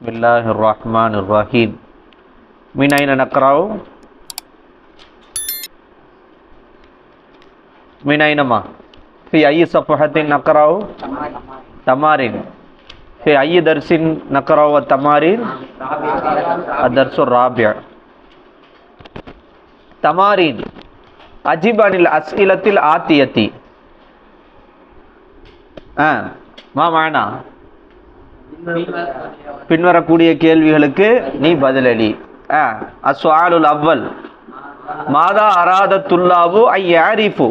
பிஸ்மில்லாஹிர் ரஹ்மானிர் ரஹீம். மின் ஐன நக்ரவு? மின் ஐனமா ஃபி ஐயி ஸஃபஹத்தின் நக்ரவு? தமாரின். ஃபி ஐயி தர்ஸின் நக்ரவு தமாரின்? அத்-தர்ஸுர் ராபி'. தமாரின் அஜிப் அனில் அஸ்இலத்தில் ஆத்தியத்தி. மா மானா? பின்வரக்கூடிய கேள்விகளுக்கு நீ பதிலளி. அஸ்ஸுஆலுல் அவ்வல் மாதா அராதத்துல்லாஹு ஐயாரிஃபு.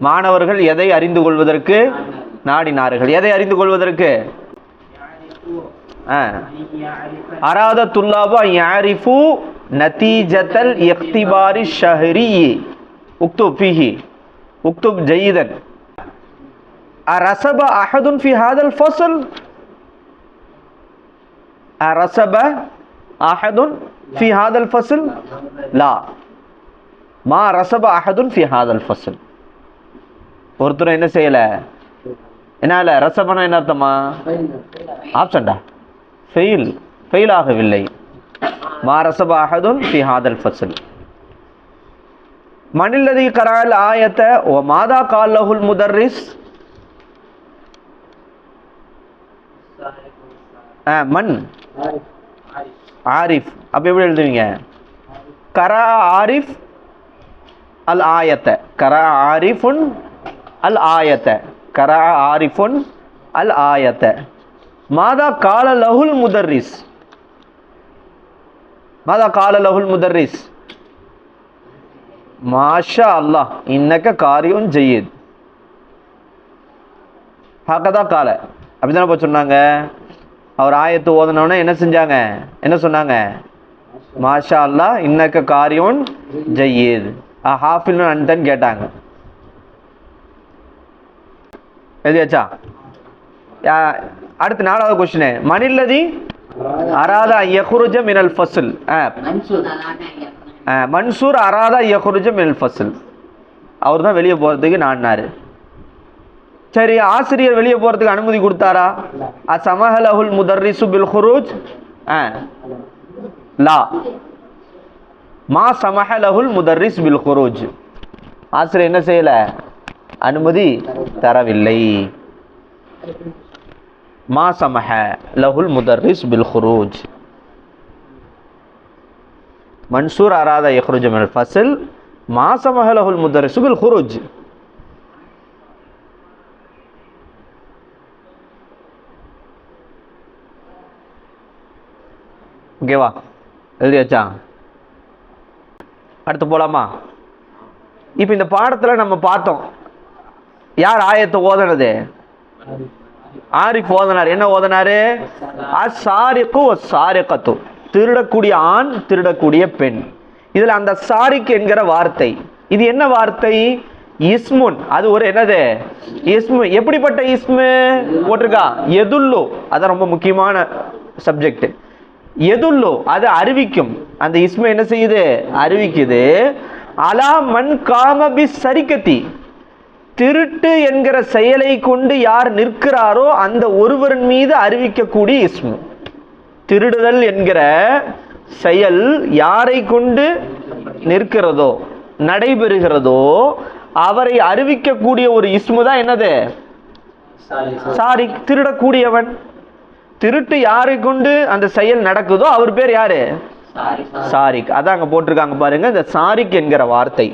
மாணவர்கள் எதை அறிந்து கொள்வதற்கு நாடினார்கள்? எதை அறிந்து கொள்வதற்கு? அராதத்துல்லாஹு ஐயாரிஃபு நதீஜத்தல் இக்திபாரி ஷஹரி. உக்துப் ஃபீஹி உக்துப் ஜயீதன். அரசப அஹதுன் ஃபி ஹாதல் ஃபஸ்ல்? அரசப அஹதுன் ஃபி ஹாதல் ஃபஸ்ல்? லா. மா ரசப அஹதுன் ஃபி ஹாதல் ஃபஸ்ல். ஒருத்தர் என்ன செய்யல? என்னால ரசபனா என்ன அர்த்தமா? ஆப்ஷன்டா ஃபெயில், ஃபெயில் ஆகவில்லை. மா ரசப அஹதுன் ஃபி ஹாதல் ஃபஸ்ல். மனில்லதி கரால் ஆயத்த வ மாதா காலஹுல் முதர்ரிஸ்? மன் ஆரிஃப். அப்ப எப்படி எழுதுவீங்க? கரா ஆரிஃப் அல் ஆயத்த. கரா ஆரிஃபுன் அல் ஆயத்த. கரா ஆரிஃபுன் அல் ஆயத்த. மாதா கால லஹுல் முதர்ரிஸ்? மாதா கால லஹுல் முதர்ரிஸ்? மாஷா அல்லாஹ் இன்னக காரியுன் ஜயீத். ஹகதா கால. அப்படிதானே போய் சொன்னாங்க. அவர் ஆயத்து ஓதனோடனே என்ன செஞ்சாங்க? என்ன சொன்னாங்க? மாஷா அல்லாஹ் இன்னக காரியுன் ஜயீத். ஹாஃபில்னு அன்டன் கேட்டாங்க. எழுதியாச்சா? அடுத்து நாலாவது கொஸ்டின். மனில்லதி அராதா யஹ்ருஜ மினல் ஃபஸ்ல்? மன்சூர் அராதா யஹ்ருஜ மினல் ஃபஸ்ல். அவர் தான் வெளியே போறதுக்கு நாடினாரு. சரி, ஆசிரியர் வெளியே போறதுக்கு அனுமதி கொடுத்தாரா? அஸமஹலஹுல் முதர்ரிசு பில் குரூஜ்? லா. மா சமஹலஹுல் முதர்ரிஸ் பில் குரூஜ். ஆசிரியர் என்ன செய்யல? அனுமதி தரவில்லை. மா சமஹ லஹுல் முதர்ரிஸ் பில் குரூஜ். மன்சூர் அராதா யஹ்ருஜ மினல் ஃபஸ்ல். மா சமஹலஹுல் முதர்ரிசு பில் குரூஜ். ஓகேவா? எழுதியாச்சா? அடுத்து போலாமா? இப்ப இந்த பாடத்துல நம்ம பார்த்தோம், யார் ஆயத்தை ஓதனது? ஆரிஃப் ஓதனார். என்ன ஓதனாரு? அஸ்ஸாரிகு வஸ்ஸாரிகத்து. திருடக்கூடிய ஆண், திருடக்கூடிய பெண். இதுல அந்த சாரிக் என்கிற வார்த்தை, இது என்ன வார்த்தை? இஸ்முன். அது ஒரு என்னது? இஸ்மு. எப்படிப்பட்ட இஸ்மு போட்டிருக்கா? எதுல்லோ. அதான் ரொம்ப முக்கியமான சப்ஜெக்ட். எதுல்லோ அது அறிவிக்கும். அந்த இஸ்ம என்ன செய்யுது? அறிவிக்குது. அலா மன் காம பி சரிக்கத்தி. திருட்டு என்கிற செயலை கொண்டு யார் நிற்கிறாரோ அந்த ஒருவரின் மீது அறிவிக்கக்கூடிய இஸ்மு. திருடுதல் என்கிற செயல் யாரை கொண்டு நிற்கிறதோ, நடைபெறுகிறதோ, அவரை அறிவிக்கக்கூடிய ஒரு இஸ்மு தான் என்னது? சாரிக். திருடக்கூடியவன். திருட்டு யாரை கொண்டு அந்த செயல் நடக்குதோ அவர் பேர் யாரு? சாரிக். அதான் அங்க போட்டிருக்காங்க பாருங்க. இந்த சாரிக் என்கிற வார்த்தை,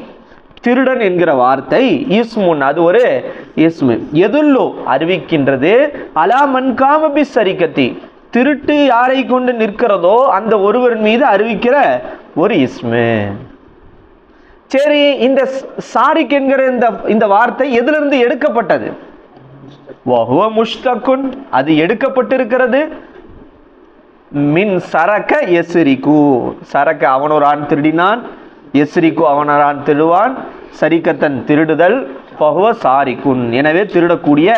திருடன் என்கிற வார்த்தை இஸ்முன். அது ஒரு இஸ்மு. எதுல்லோ அறிவிக்கின்றது. அலா மன் காம பி சரிக்கத்தி. திருட்டு யாரை கொண்டு நிற்கிறதோ அந்த ஒருவர் மீது அறிவிக்கிற ஒரு இஸ்மு. சரி, இந்த சாரிக் என்கிற இந்த வார்த்தை எதிலிருந்து எடுக்கப்பட்டது? வஹுவ முஷ்தகுன். அது எடுக்கப்பட்டிருக்கிறது. மின் சரக யஸ்ரிகு. சரக அவன் ஒரு ஆண் திருடினான், யஸ்ரிகு அவன் ஒரு ஆண் திருடுவான், சரிக்கத்தன் திருடுதல், வஹுவ சாரிகுன் எனவே திருடக்கூடிய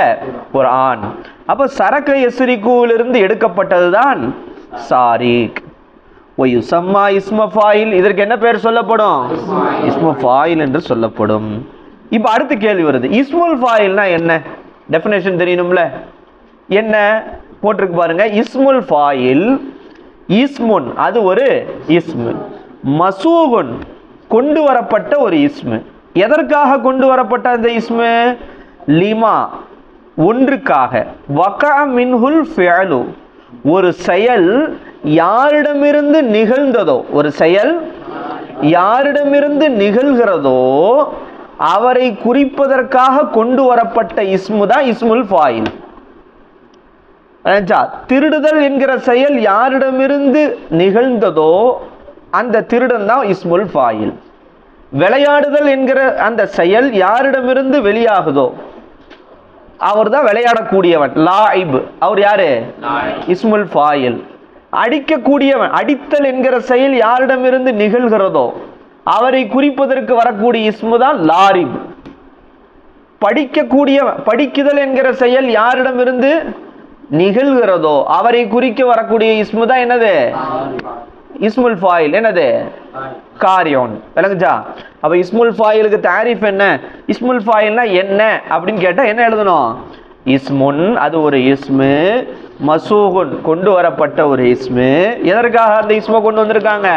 ஒரு ஆண். அப்ப சரக யஸ்ரிகுவிலிருந்து எடுக்கப்பட்டதுதான் சாரிக். வயுசம்மா இஸ்ம ஃபாயில். இதற்கு என்ன பெயர் சொல்லப்படும்? இஸ்மு ஃபாயில் என்று சொல்லப்படும். இப்ப அடுத்த கேள்வி வருது, இஸ்முல் ஃபாயில்னா என்ன? டெஃபினேஷன் தெரியணும்ல. என்ன போட்டிருக்கு பாருங்க, இஸ்முல் ஃபாயில், இஸ்முன் அது ஒரு இஸ்மு, மசூகுன் கொண்டு வரப்பட்ட ஒரு இஸ்மு. எதற்காக கொண்டு வரப்பட்ட அந்த இஸ்மு? லிமா ஒன்றுக்காக, வகா மின்ஹுல் ஃபிஅலு ஒரு செயல் யாரிடமிருந்து நிகழ்ந்ததோ, ஒரு செயல் யாரிடமிருந்து நிகழ்கிறதோ அவரை குறிப்பதற்காக கொண்டு வரப்பட்ட இஸ்மு தான் இஸ்முல் ஃபாயில். திருடுதல் என்கிற செயல் யாரிடமிருந்து நிகழ்ந்ததோ அந்த திருடன் தான் இஸ்முல் ஃபாயில். விளையாடுதல் என்கிற அந்த செயல் யாரிடமிருந்து வெளியாகுதோ அவர் தான் விளையாடக்கூடியவன், லாயிப். அவர் யாரு? இஸ்முல் ஃபாயில். அடிக்கக்கூடியவன், அடித்தல் என்கிற செயல் யாரிடமிருந்து நிகழ்கிறதோ அவரை குறிப்பதற்கு வரக்கூடிய இஸ்மு தான் லாரிப். படிக்கக்கூடியவன், படிக்குதல் என்கிற செயல் யாரிடமிருந்து நிகழ்கிறதோ அவரை குறிக்க வரக்கூடிய இஸ்மு தான் என்னது? இஸ்முல் ஃபாயில். என்னது? காரியோன். விளங்குச்சா? அப்ப இஸ்முல் ஃபாயிலுக்கு தாரிஃப் என்ன? இஸ்முல் ஃபாயில்னா என்ன அப்படின்னு கேட்டா என்ன எழுதணும்? இஸ்முன் அது ஒரு இஸ்மு, மசூகுன் கொண்டு வரப்பட்ட ஒரு இஸ்மு. எதற்காக அந்த இஸ்மை கொண்டு வந்திருக்காங்க?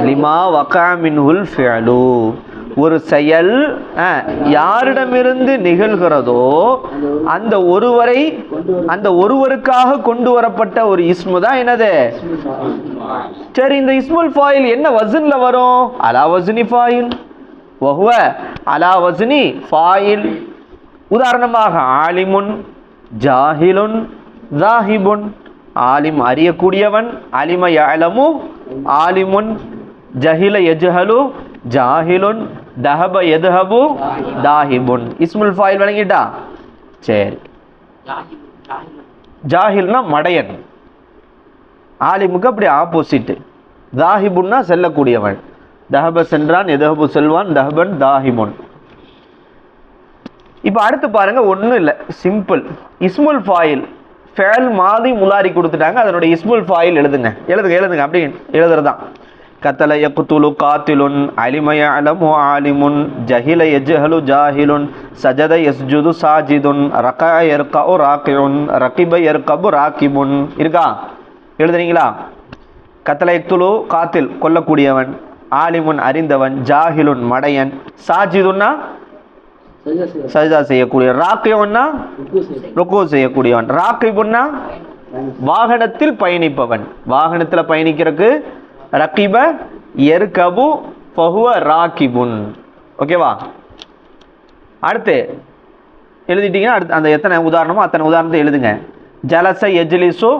லிமா வகா மின்ஹுல் ஃபிஅலு ஒரு செயல் யாரிடமிருந்து நிகழ்கிறதோ அந்த ஒருவரை, அந்த ஒருவருக்காக கொண்டு வரப்பட்ட ஒரு இஸ்மு தான் என்னது? சரி, இந்த இஸ்முல் ஃபாயில் என்ன வஸன்ல வரும்? அலா வஸ்னி ஃபாயில், வஹுவ அலா வஸ்னி ஃபாயில். உதாரணமாக ஆலிமுன், ஜாஹிலுன், ஜாஹிபுன். ஆலிம் அறியக்கூடியவன், அலிம யஅலமு ஆலிமுன், ஜஹில யஜ்ஹலு ஜாஹிலுன், தஹப யத்ஹபு தாஹிபுன். இஸ்முல் ஃபாயில் விளங்கிட்டா? சரி, ஜாஹில்னா மடையன், ஆலிமுக்கு அப்படி ஆப்போசிட். தாஹிபுன்னா செல்லக்கூடியவன், தஹப சென்றான், எதஹபு செல்வான், தஹபன் தாஹிபுன். இப்ப அடுத்து பாருங்க, ஒன்றும் இல்லை, சிம்பிள். இஸ்முல் ஃபாயில் ஃபெல் மாதி முலாரி கொடுத்துட்டாங்க, அதனுடைய இஸ்முல் ஃபாயில் எழுதுங்க. எழுதுங்க அப்படி எழுதுறதான். கத்தல யக்துலு காத்திலுன், அலிம யஅலமு ஆலிமுன், ஜஹில யஜ்ஹலு ஜாஹிலுன், சஜத யஸ்ஜுது சாஜிதுன், ரகஅ யர்கஉ ராகிஉன், ரகிப யர்கபு ராகிபுன். இருக்கா? எழுதுறீங்களா? கத்தல யக்துலு காத்தில் கொல்லக்கூடியவன், ஆலிமுன் அறிந்தவன், ஜாஹிலுன் மடையன், சாஜிதுன்னா சஜ்தா செய்யக்கூடிய, ராகிஉன்னா ருக்கு செய்யக்கூடியவன், ராகிபுன்னா வாகனத்தில் பயணிப்பவன். வாகனத்தில் பயணிக்கிறதுக்கு ரகிப யர்கபு ஃபஹுவ ராகிபுன். ஓகேவா? அடுத்து எழுதிட்டீங்கன்னா அடுத்து அந்த எத்தனை உதாரணமோ அத்தனை உதாரணத்தை எழுதுங்க. ஜலச யஜ்லிசு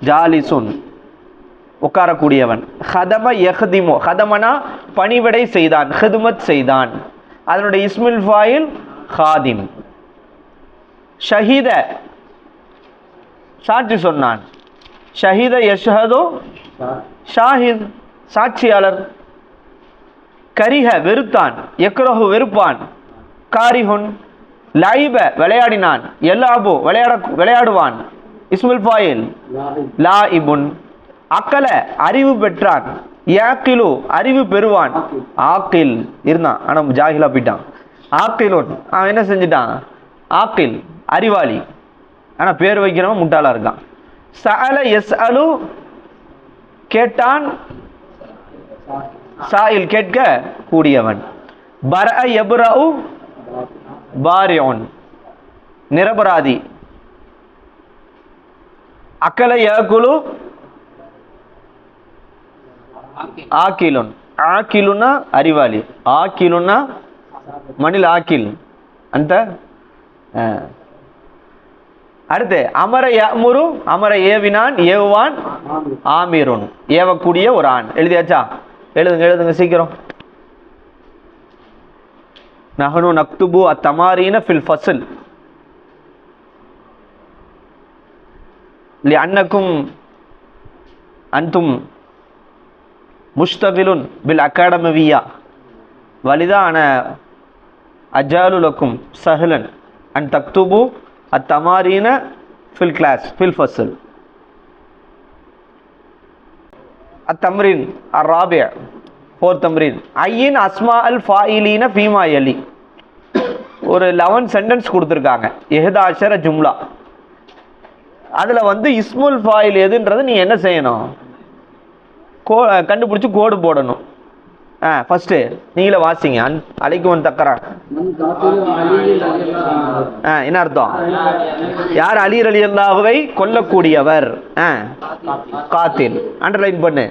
ஜாலிசுன் உட்காரக்கூடியவன், ஹதம யஹ்திமு ஹதமனா பணிவிடை செய்தான், ஹிதுமத் செய்தான், அதனுடைய இஸ்முல் ஃபாயில் ஹாதிம். ஷஹீத சாட்சி சொன்னான், ஷஹீத யஷ்ஹது ஷாஹித் சாட்சியாளர். கரிஹ வெறுத்தான், யக்ரஹு வெறுப்பான், காரிஹுன். லைப விளையாடினான், யல்அபு விளையாடுவான், இஸ்முல் ஃபாயில் லாயிபுன். அக்கல அறிவு பெற்றான், யாக்கிலு அறிவு பெறுவான், ஆக்கில் இருந்தான் ஆனா ஜாஹிலா போயிட்டான். ஆக்கிலுன் அவன் என்ன செஞ்சிட்டான்? ஆக்கில் அறிவாளி, ஆனா பேர் வைக்கிறவன் முட்டாளா இருக்கான். சஅல யஸ்அலு கேட்டான், சாயில் கேட்க கூடியவன். பரஅ யப்ரஉ பாரிஉன் நிரபராதி. அக்கல யாக்குலு ஆக்கிலுன், ஆக்கிலுன்னா அறிவாளி, ஆக்கிலுன்னா மணில் ஆக்கில் அந்த. அடுத்து அமர யமுரு அமர ஏவினான், ஏவுவான், ஆமீருன் ஏவக்கூடிய ஒரு ஆண். எழுதியாச்சா? எழுதுங்க சீக்கிரம். நஹனு நக்துபு அத்தமாரீன ஃபில் ஃபஸ்ல் லிஅன்னக்கும் அன்தும் முஷ்தகிலுன் பில் அகாடமியா வலிதா அன அஜாலு லக்கும் சஹலன் அன் தக்துபு அத்தமாரீன ஃபில் கிளாஸ் ஃபில் ஃபஸ்ல். அத்தம்ரீன் அர்ராபி ஃபோர்த் தம்ரீன். ஐயின் அஸ்மா அல் ஃபாயிலீன ஃபீமா யலி. ஒரு 11 சென்டென்ஸ் கொடுத்துருக்காங்க, 11 ஜும்லா. அதுல வந்து இஸ்முல் ஃபாயில் எதுன்றது நீ என்ன செய்யணும், கண்டுபிடிச்சு கோடு போடணும். ஃபர்ஸ்ட் நீங்களே வாசிங்க. அலைக்கும் தக்கரா என்ன அர்த்தம்? யார் அலி ரலியல்லாஹுவை கொல்லக்கூடியவர்? காத்தில். அண்டர்லைன் பண்ணு.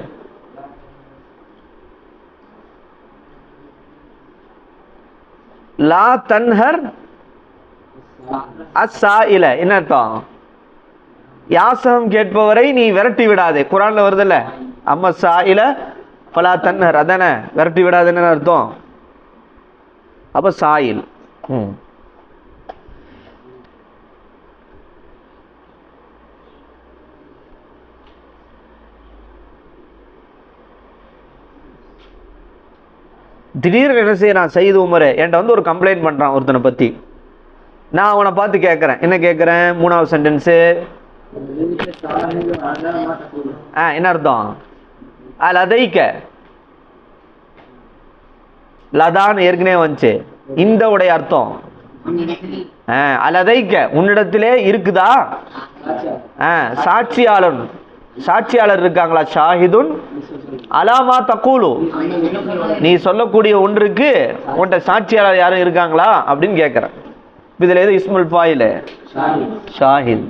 லா தன்ஹர் அஸ்ஸாயில. என்ன அர்த்தம்? யாசகம் கேட்பவரை நீ விரட்டி விடாதே. குர்ஆன்ல வருதுல்ல, அம்மா சாயில ஃபலா தன்ஹர், அதானே விரட்டி விடாதுன்னு அர்த்தம். அப்ப சாயில். திடீர்னு என்ன செய்யறான் சயீது உமர், என்கிட்ட வந்து ஒரு கம்ப்ளைண்ட் பண்றான் ஒருத்தனை பத்தி. நான் அவனை பார்த்து கேட்கறேன். என்ன கேட்கறேன்? 3வது சென்டென்ஸு என்ன அர்த்தம்? லதைக்க. லதான் ஏற்கனவே வந்துச்சு. இந்த உடைய அர்த்தம் அலதைக்க, உன்னிடத்திலே இருக்குதா? சாட்சியாளர், சாட்சியாளர் இருக்காங்களா? ஷாஹிதுன் அலாமா தக்கூலு, நீ சொல்லக்கூடிய ஒன்றுக்கு உன்ட சாட்சியாளர் யாரும் இருக்காங்களா அப்படின்னு கேட்கிறேன். இதுல எது இஸ்முல் ஃபாயில்? ஷாஹித்.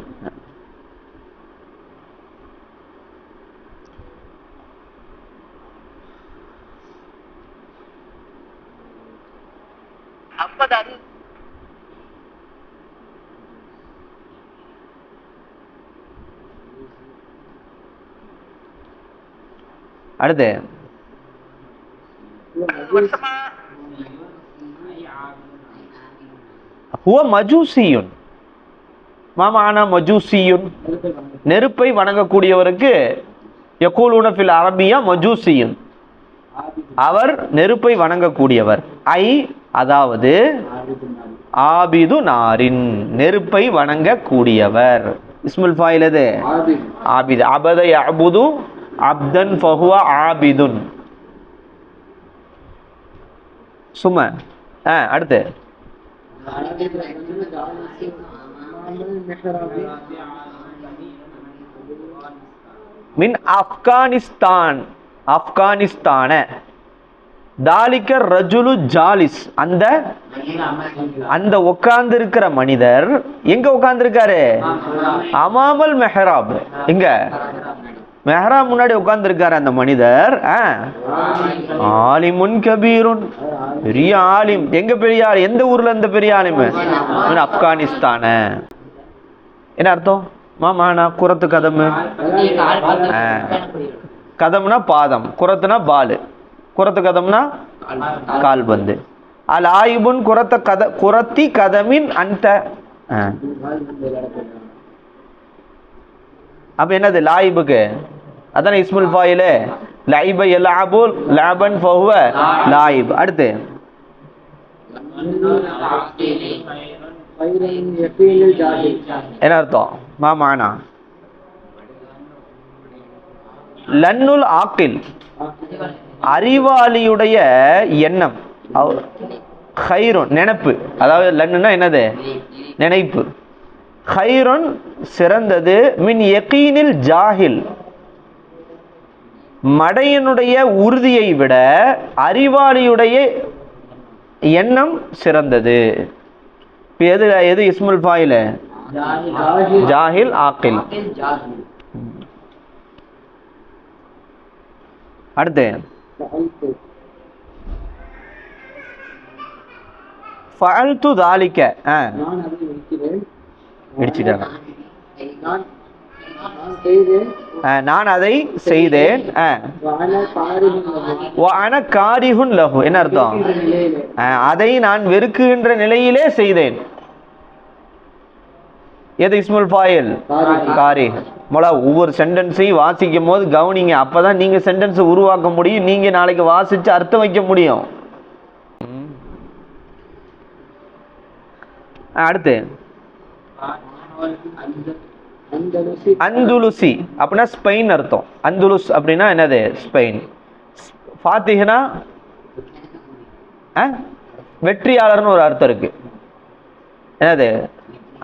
அடுத்து ஹுவ மஜூசியுன். மாமானா மஜூசியுன், நெருப்பை வணங்கக்கூடியவருக்கு யகூலுன ஃபில் அரபியா மஜூசியுன், அவர் நெருப்பை வணங்கக்கூடியவர். அதாவது ஆபிது நாரின், நெருப்பை வணங்கக்கூடியவர். இஸ்முல் ஃபாயில் எது? ஆபிது. அபத யஅபுது அப்தன் ஃபஹுவ ஆபிதுன். சும. அடுத்து மின் ஆப்கானிஸ்தான். ஆப்கானிஸ்தான. தாலிக்க ரஜுலு ஜாலிஸ், அந்த உட்கார்ந்து இருக்கிற மனிதர் எங்க உட்கார்ந்து இருக்காரு? அமாமல் மெஹராப். எங்க? மெஹராப் முன்னாடி உட்கார்ந்து இருக்காரு அந்த மனிதர். ஆலிமுன் கபீருன், பெரிய ஆலிம். எங்க பெரிய ஆலிம்? எந்த ஊர்ல இருந்த பெரிய ஆலிம்? ஆப்கானிஸ்தான. என்ன அர்த்தம்? மாமானா குரத்து கதம். கதம்னா பாதம், குரத்துனா பாலு, குரத்து கதம்னா கால்பந்து. அல் ஆயிபுன் குரத்தி கதமின் அந்த. அப்ப என்னது லாயிபுக்கு? அதான இஸ்முல் ஃபாயில். லைப யலஅபு லஅபன் ஃபஹுவ லாயிப். அடுத்து என்ன அர்த்தம்? மாமானா லன்னுல் ஆக்கில், அறிவாளியுடைய எண்ணம். ஹைரோன் நினைப்பு, அதாவது லன்னுனா என்னது? நினைப்பு. ஹைரோன் சிறந்தது. மின் யகீனில் ஜாஹில், மடையனுடைய உறுதியை விட அறிவாளியுடைய எண்ணம் சிறந்தது. எது எது இஸ்முல் ஃபாயில்? ஜாஹில் ஆக்கில். அடுத்து ஃபஅல்து தாலிக. இடிச்சிட்டாங்க. நான் அதை செய்தேன். என்ன அர்த்தம்? அதை நான் வெறுக்குகின்ற நிலையிலே செய்தேன். எது இஸ்முல் ஃபாயில்? காரி. ஒவ்வொரு சென்டென்ஸையும் வாசிக்கும் போது கவனிங்க. அப்பதான் நீங்க சென்டென்ஸ் உருவாக்க முடியும். நீங்க நாளைக்கு வாசிச்சு அர்த்தம் வைக்க முடியும். அடுத்து அந்துலுசி அப்படின்னா ஸ்பெயின் அர்த்தம். அந்துலுஸ் அப்படின்னா என்னது? ஸ்பெயின். ஃபாத்திஹனா வெற்றியாளர்னு ஒரு அர்த்தம் இருக்கு. என்னது?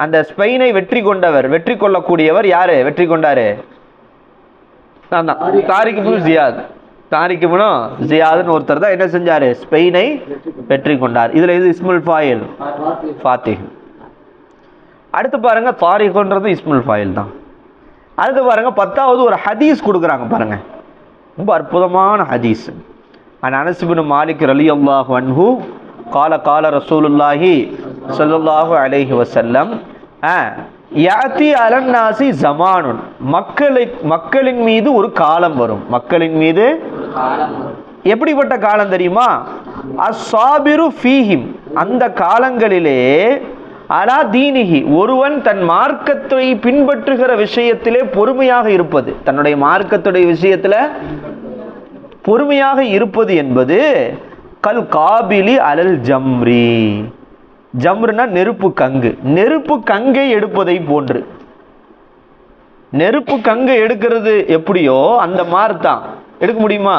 அந்த ஸ்பெயினை வெற்றி கொண்டவர், வெற்றி கொள்ளக்கூடியவர் யாரு வெற்றி கொண்டாரு? தாரிக் இப்னு ஜியாத். தாரிக் இப்னு ஜியாத்னு ஒருத்தர் தான் என்ன செஞ்சாரு? ஸ்பெயினை வெற்றி கொண்டார். இதுல இது இஸ்முல் ஃபாயில் ஃபாத்திஹ். அடுத்து பாருங்க, தாரிக்ன்றது இஸ்முல் ஃபாயில் தான். அடுத்து பாருங்க, 10வது ஒரு ஹதீஸ் கொடுக்குறாங்க பாருங்க, ரொம்ப அற்புதமான ஹதீஸ். அனஸ் இப்னு மாலிக் ரலியல்லாஹு அன்ஹு قال قال رسول الله صلى الله عليه وسلم யாத்தி அலன்னாசி ஜமானுன், மக்களின் மீது ஒரு காலம் வரும். மக்களின் மீது எப்படிப்பட்ட காலம் தெரியுமா? அஸ்ஸாபிரு ஃபீஹிம், அந்த காலங்களிலே அலா தீனிஹி, ஒருவன் தன் மார்க்கத்தை பின்பற்றுகிற விஷயத்திலே பொறுமையாக இருப்பது, தன்னுடைய மார்க்கத்துடைய விஷயத்துல பொறுமையாக இருப்பது என்பது கல் காபிலி அலல் ஜம்ரி, ஜம்ருனா நெருப்பு கங்கு, நெருப்பு கங்கை எடுப்பதை போன்று. நெருப்பு கங்கை எடுக்கிறது எப்படியோ அந்த மாதிரி தான். எடுக்க முடியுமா?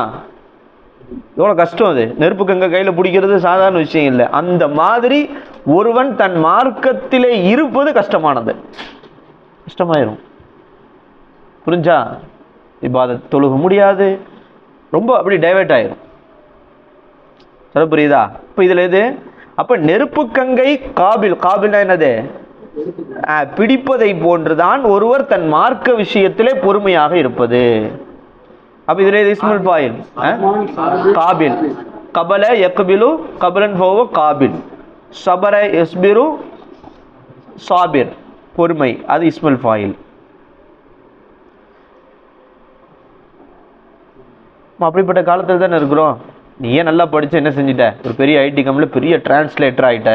எவ்வளவு கஷ்டம் அது. நெருப்பு கங்கை கையில பிடிக்கிறது சாதாரண விஷயம் இல்லை. அந்த மாதிரி ஒருவன் தன் மார்க்கத்திலே இருப்பது கஷ்டமானது, கஷ்டமாயிரும். புரிஞ்சா? இபாதத் தொழுக முடியாது, ரொம்ப அப்படி டைவர்ட் ஆயிரும். சொல்ல புரியுதா? இப்ப இதுல எது? அப்ப நெருப்பு கங்கை காபில், காபில்னா என்னது? பிடிப்பதை போன்றுதான் ஒருவர் தன் மார்க்க விஷயத்திலே பொறுமையாக இருப்பது. அப்ப இதுல இஸ்முல் ஃபாயில் காபில், கபல யக்பிலு கபலன் ஃபஹுவ காபில், சபர யஸ்பிரு சாபிர், பொறுமை, அது இஸ்முல் ஃபாயில். அப்படிப்பட்ட காலத்தில் தானே இருக்கிறோம். நீ ஏன் நல்லா படிச்சு என்ன செஞ்சிட்ட? ஒரு பெரிய ஐடி கம்பெனியில் பெரிய டிரான்ஸ்லேட்டர் ஆகிட்ட,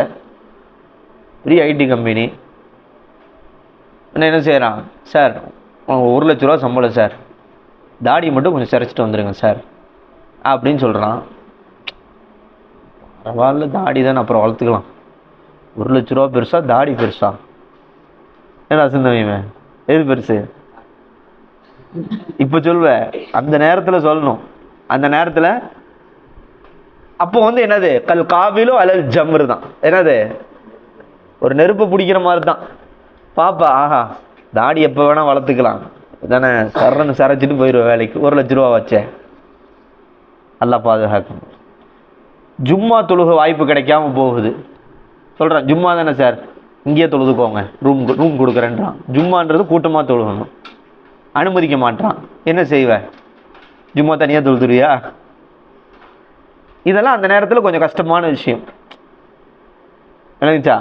பெரிய ஐடி கம்பெனி. என்ன செய்யறான்? சார் 1 லட்ச ரூபா சம்பளம் சார், தாடி மட்டும் கொஞ்சம் சிரைச்சிட்டு வந்துடுங்க சார் அப்படின்னு சொல்கிறான். பரவாயில்ல, தாடி தான் அப்புறம் வளர்த்துக்கலாம். 1 லட்ச ரூபா பெருசா, தாடி பெருசா? என்ன சிந்தனையுமே, எது பெருசு? இப்போ சொல்வேன், அந்த நேரத்தில் சொல்லணும். அந்த நேரத்தில் அப்போ என்னது? கல் காபிலோ அல்லது ஜம்ரு தான். என்னது? ஒரு நெருப்பு பிடிக்கிற மாதிரி தான். பாப்பா, ஆஹா தாடி எப்போ வேணா வளர்த்துக்கலாம் தானே, சரன்னு சரைச்சிட்டு போயிடுவேன் வேலைக்கு, 1 லட்ச ரூபா வச்சேன். நல்லா பாதுகாக்கணும். ஜும்மா தொழுக வாய்ப்பு கிடைக்காம போகுது. சொல்கிறேன், ஜும்மா தானே சார், இங்கேயே தொழுதுக்கோங்க, ரூம் கொடுக்குறேன்றான். ஜும்மான்றது கூட்டமாக தொழுகணும், அனுமதிக்க மாட்டான். என்ன செய்வேன்? ஜும்மா தனியாக தொழுதுருவியா? இதெல்லாம் அந்த நேரத்தில் கொஞ்சம் கஷ்டமான விஷயம். நினைச்சா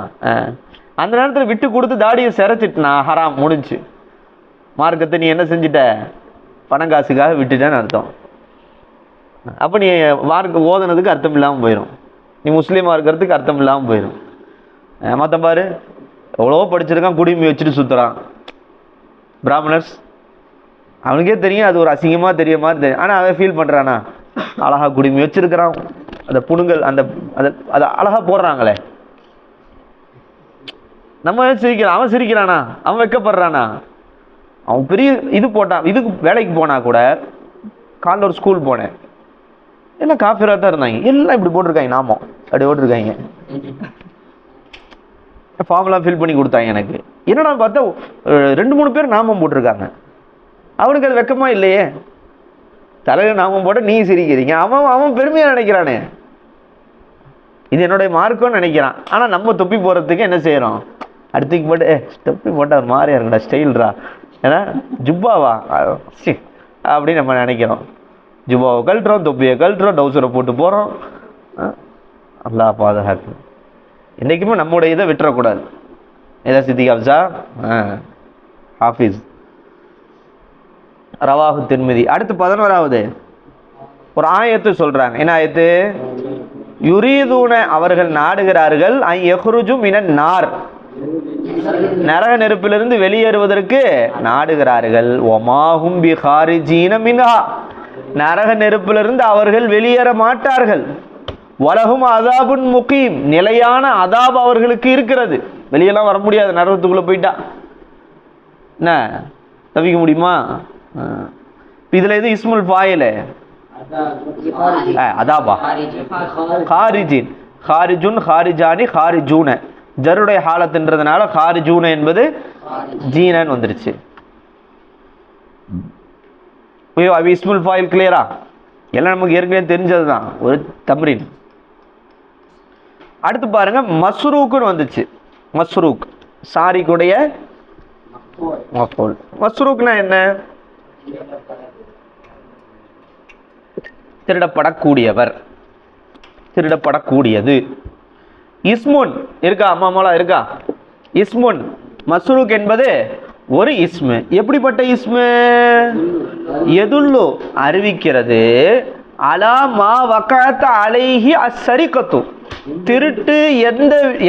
அந்த நேரத்தில் விட்டு கொடுத்து தாடியை சிரைச்சிட்டுனா ஹராம், முடிஞ்சு. மார்க்கத்தை நீ என்ன செஞ்சிட்ட? பணம் காசுக்காக விட்டுட்டேன்னு அர்த்தம். அப்போ நீ மார்க்க ஓதுனதுக்கு அர்த்தம் இல்லாமல் போயிடும், நீ முஸ்லீமாக இருக்கிறதுக்கு அர்த்தம் இல்லாமல் போயிடும். மற்ற பாரு, எவ்வளோ படிச்சிருக்கான், குடிமை வச்சுட்டு சுற்றுறான். பிராமணர்ஸ் அவனுக்கே தெரியும் அது ஒரு அசிங்கமாக தெரிய மாதிரி தெரியும். ஆனால் அவன் ஃபீல் பண்ணுறானா? அழகா குடிமை வச்சிருக்கிறான், அந்த புணுங்கள் அந்த அதை அழகா போடுறாங்களே. நம்ம சிரிக்கிறான், அவன் சிரிக்கிறானா? அவன் வெக்கப்படுறானா? அவன் பெரிய இது போட்டான். இதுக்கு வேலைக்கு போனா கூட, காலைல ஒரு ஸ்கூல் போனேன், எல்லாம் காஃபிராக தான் இருந்தாங்க, எல்லாம் இப்படி போட்டிருக்காங்க, நாமம் அப்படி போட்டிருக்காங்க. ஃபார்ம்லாம் ஃபில் பண்ணி கொடுத்தாங்க எனக்கு. என்னடா பார்த்தா 2-3 பேர் நாமம் போட்டிருக்காங்க. அவனுக்கு அது வெக்கமா இல்லையே? தலையில நாமம் போட்ட நீ சிரிக்கிறீங்க. அவன் பெருமையா நினைக்கிறானே, இது என்னுடைய மார்க்கம்னு நினைக்கிறான். ஆனா நம்ம தொப்பி போறதுக்கு என்ன செய்யறோம்? அடுத்துக்கு போட்டு தொப்பி போட்டா ஒரு மாதிரியா இருக்குடா, ஸ்டைல்ரா, ஏன்னா ஜுப்பாவா அப்படின்னு நம்ம நினைக்கிறோம். ஜுப்பாவை கழட்டுறோம், தொப்பியை கழட்டுறோம், டவுசரை போட்டு போறோம். அல்லா பாதுகாக்கு. என்னைக்குமே நம்முடைய இதை விட்டுறக்கூடாது. ஏதா சித்திக் ஹப்ஸா ஹாஃபிஸ் ரவாஹு திர்மிதி. அடுத்து 11வது ஒரு ஆயத்து சொல்றாங்க. என்ன ஆயத்து? யுரீதுன, அவர்கள் நாடுகிறார்கள், ஐ யஹ்ருஜு மினன் நார், நரக நெருப்பிலிருந்து வெளியேறுவதற்கு நாடுகிறார்கள். ஒமாஹும் பிஹாரிஜீன மின்ஹா, நரக நெருப்பிலிருந்து அவர்கள் வெளியேற மாட்டார்கள். வலஹும் அதாபுன் முகீம், நிலையான அதாப் அவர்களுக்கு இருக்கிறது. வெளியெல்லாம் வர முடியாது, நரகத்துக்குள்ள போயிட்டா என்ன தவிக்க முடியுமா? இதுல எது இஸ்முல் ஃபாயில்? அதாபா. ஹாரிஜின், ஹாரிஜுன், ஹாரிஜானி, ஹாரிஜூன, ஜருடைய ஹாலத்துன்றதுனால ஹாரிஜூன என்பது ஜீனன் வந்துருச்சு. இஸ்முல் ஃபாயில் கிளியரா? எல்லாம் நமக்கு ஏற்கனவே தெரிஞ்சதுதான், ஒரு தம்ரீன். அடுத்து பாருங்க, மஸ்ரூக்குன்னு வந்துச்சு. மஸ்ரூக் சாரிக்குடைய மஃபூல். மஸ்ரூக்னா என்ன? திருடப்படக்கூடியவர், திருடப்படக்கூடியது. இஸ்முன் இருக்கா? அம்மாமலா இருக்கா? இஸ்முன் மஸ்ரூக் என்பது ஒரு இஸ்மு. எப்படிப்பட்ட இஸ்மு? எதுல்லு அறிவிக்கிறது, அலா மா வகாத்த அலைஹி அஸ்ஸரிகத்து திருட்டு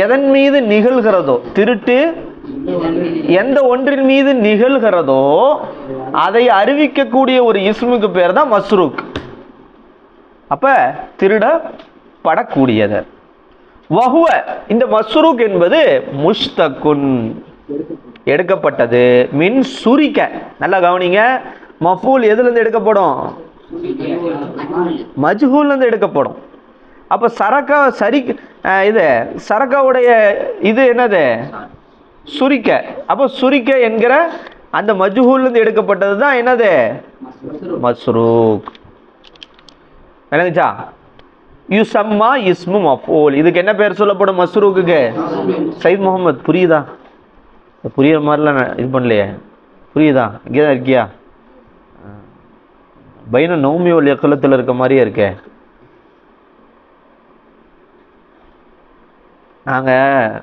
எதன் மீது நிகழ்கிறதோ, திருட்டு எந்த ஒன்றின் மீது நிகழ்கிறதோ அதை அறிவிக்கக்கூடிய ஒரு இஸ்முக்கு பேர் தான் மஸ்ரூக். அப்ப திருடப்படக்கூடியது. வஹுவ இந்த மஸ்ரூக் என்பது முஷ்தகுன் எடுக்கப்பட்டது, மின் சுரிக்க. நல்லா கவனிங்க, மஃபூல் எதுல இருந்து எடுக்கப்படும்? மஜ்ஹூல்ல இருந்து எடுக்கப்படும். அப்ப சரக்கா சரி, இது சரக்காவுடைய இது என்னது? சுரிக்க. அப்ப சுரிக்க என்கிற அந்த மஜ்ஹூல்ல இருந்து எடுக்கப்பட்டது தான் என்னது? மஸ்ரூக். என்னங்கச்சா? யுசம்மா இஸ்மு மஃபூல். இதுக்கு என்ன பேர் சொல்லப்படும் மஸ்ரூக்குக்கு? சையத் முகமது புரியுதா? புரியுற மாதிரிலாம் இது பண்ணலையே, புரியுதா? இங்கேதான் இருக்கியா? பைன நௌமியோல் எக்கலத்தில் இருக்க மாதிரியே இருக்கே. நாங்கள்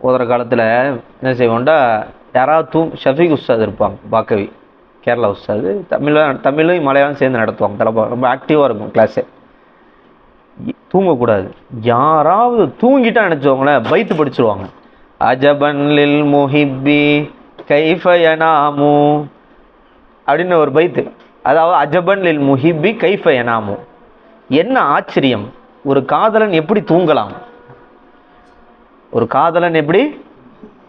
ஓதுற காலத்தில் என்ன செய்வோம்டா, யாராவது ஷஃபீக் உஸ்தாத் இருப்பாங்க, பாக்கவி கேரளா உஸ்தாது, தமிழும் மலையாளம் சேர்ந்து நடத்துவாங்க. தலை ரொம்ப ஆக்டிவாக இருக்கும் கிளாஸு. தூங்கக்கூடாது. யாராவது தூங்கிட்டா நினச்சவங்களேன் பைத்து படிச்சுருவாங்க. அஜபன் லில் முஹிப்பி கைஃப யனாமு அப்படின்னு ஒரு பைத்து. அதாவது அஜபன் லில் முஹிப்பி கைஃப யனாமு, என்ன ஆச்சரியம், ஒரு காதலன் எப்படி தூங்கலாம், ஒரு காதலன் எப்படி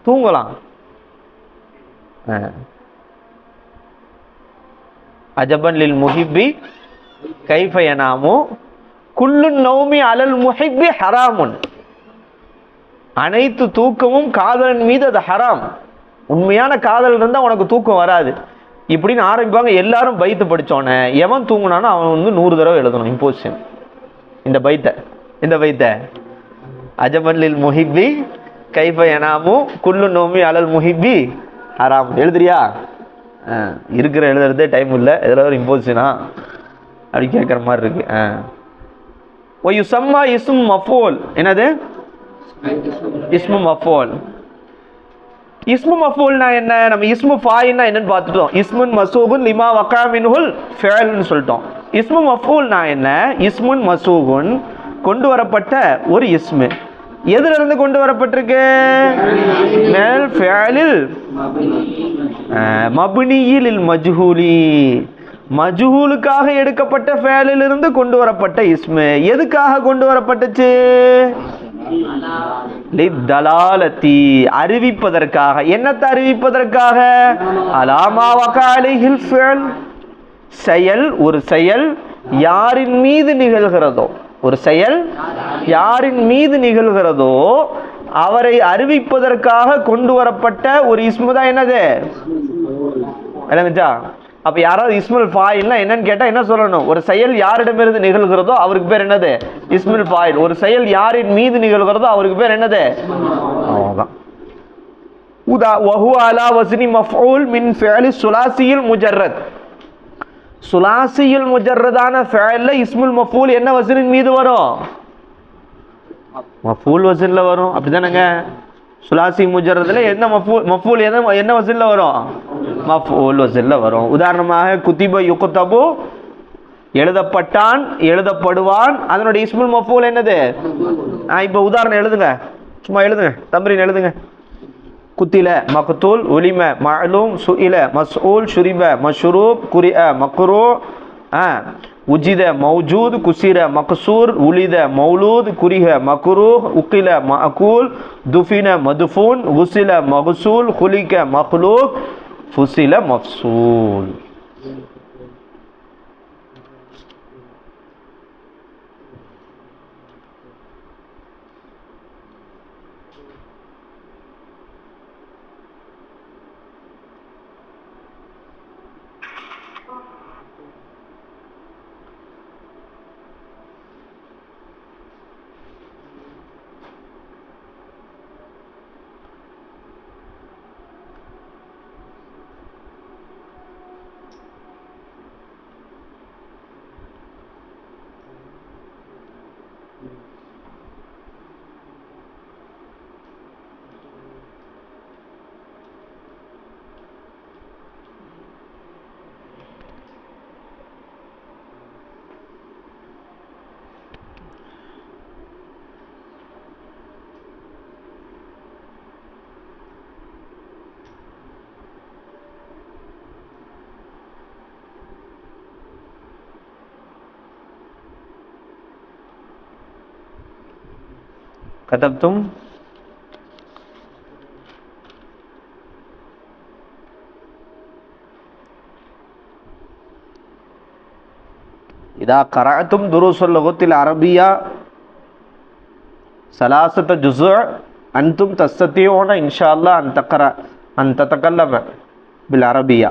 தூங்கலாம். அஜபன் லில் முஹிப்பி கைஃப யனாமு குல்லு நௌமி அலல் முஹிப்பி ஹராமுன். அனைத்து தூக்கமும் காதலன் மீது அது ஹராம். உண்மையான காதல் இருந்தால் உனக்கு தூக்கம் வராது இப்படின்னு ஆரம்பிப்பாங்க. எல்லாரும் பைத்து படித்தோன்னே எவன் தூங்குனானோ அவன் வந்து 100 தடவை எழுதணும் இம்போசிஷன். இந்த பைத்த அஜபன் லில் முஹிப்பி கைஃப யனாமு குல்லு நௌமி அலல் முஹிப்பி ஹராம். எழுதுறியா? இருக்கிற எழுதுறதே டைம் இல்லை, எதில் ஒரு இம்போசிஷனா அப்படி கேட்குற மாதிரி இருக்கு. ஒயுசம்மா இஸ்மு மஃபூல். என்னது? இஸ்மு மஃபூல். இஸ்மு மஃபூல்னா என்ன? நம்ம இஸ்மு ஃபாயில்னா என்னன்னு பார்த்துட்டோம். இஸ்முன் மசூபுன் லிமா வகா மின்ஹுல் ஃபிஅல்னு சொல்லிட்டோம். இஸ்மு மஃபூல்னா என்ன? இஸ்முன் மசூபுன் கொண்டு வரப்பட்ட ஒரு இஸ்மு. எதுல இருந்து கொண்டு வரப்பட்டிருக்கு? மேல் ஃபிஅலில் மப்னியில் மஜ்ஹூலி, மஜ்ஹூலுக்காக எடுக்கப்பட்ட ஃபேலில் இருந்து கொண்டு வரப்பட்ட இஸ்மு. எதுக்காக கொண்டு வரப்பட்டுச்சு? லித்தலாலதி அறிவிப்பதற்காக. என்னத்தை அறிவிப்பதற்காக? அலாமா வகா அலைஹில் ஃபிஅல், செயல், ஒரு செயல் யாரின் மீது நிகழ்கிறதோ, ஒரு செயல் யாரின் மீது நிகழ்கிறதோ அவரை அறிவிப்பதற்காக கொண்டு வரப்பட்ட ஒரு இஸ்மு தான் என்னது? இல்லைங்கச்சா? அப்ப யாராவது இஸ்முல் ஃபாயில்னா என்னன்னு கேட்டா என்ன சொல்லணும்? ஒரு செயல் யாரிடமிருந்து நிகழ்கிறதோ அவருக்கு பேர் என்னது? இஸ்முல் ஃபாயில். ஒரு செயல் யாரின் மீது நிகழ்கிறதோ அவருக்கு பேர் என்னது? அவ்வளவுதான். வஹுவ அலா வஸ்னி மஃஊல் மின் ஃபிஅலி சுலாசியில் முஜர்ரத். சுலாசியில் முஜர்ரதான ஃபிஅல்ல இஸ்முல் மஃஊல் என்ன வஸ்னின் மீது வரும்? மஃஊல் வஸ்ன்ல வரும். அப்படிதானங்க? சுலாசி முஜர்ரதுல என்ன மஃஊல் என்ன வஸ்ன்ல வரும்? மஃஊல் வஸ்ன்ல வரும். உதாரணமாக குதிப யுக்தபு எழுதப்பட்டான், எழுதப்படுவான், அதனுடைய இஸ்முல் மஃஊல் என்னது? இப்போ உதாரணம் எழுதுங்க, சும்மா எழுதுங்க, தம்ரீன் எழுதுங்க. குத்தில மக்தூல், உலிம மஅலூம், சுஇல மஸ்ஊல், ஷுரிப மஷ்ரூப், குரிஅ மக்ரூ, உஜித மௌஜூத், குசிர மக்சூர், உலித மௌலூத், குரிஹ மக்ரூஹ், உக்கில மஅகூல், துஃபின மதுஃபூன், குசில மக்சூல், குலிக மக்லூக், ஃபுசில மஃசூல். கதப்தும் இதா கரஅத்தும் துருஸுல் லுகத்தில் அரபியா சலாசத ஜுஸு அன்தும் தஸ்ததியூன இன்ஷா அல்லாஹ் அன் ததகல்லம பில் அரபியா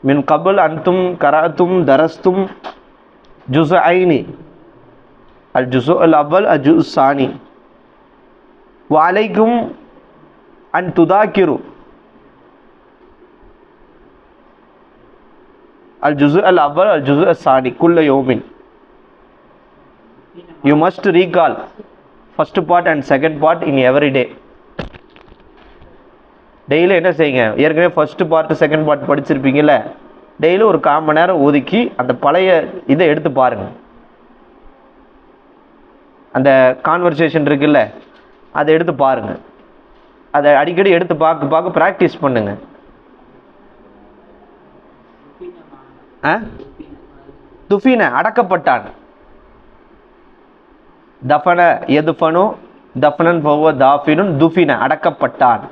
மின் கபல் அன்தும் கரஅத்தும் தரஸ்தும் ஜுஸ்ஐனி அல் ஜுஸு அல் அவ்வல் அல் juice Saani வஅலைக்கும் an துதாக்கிரு Al ஜுஸு Al Awwal Al ஜுஸு as சானி குல்ல யௌமின். You must recall first part and second part in every day. Daily என்ன செய்யுங்க, ஏற்கனவே ஃபர்ஸ்ட் பார்ட் செகண்ட் பார்ட் படிச்சிருப்பீங்கல்ல, டெய்லி ஒரு 1/4 மணி நேரம் ஒதுக்கி அந்த பழைய இதை எடுத்து பாருங்க. அந்த கான்வர்சேஷன் இருக்குல்ல, அதை எடுத்து பாருங்க. அதை அடிக்கடி எடுத்து பார்க்க ப்ராக்டிஸ் பண்ணுங்க. துஃபின அடக்கப்பட்டான், தஃபன எதுஃபனு தஃபனன் ஃபஹுவ தாஃபினுன், துஃபின அடக்கப்பட்டான்,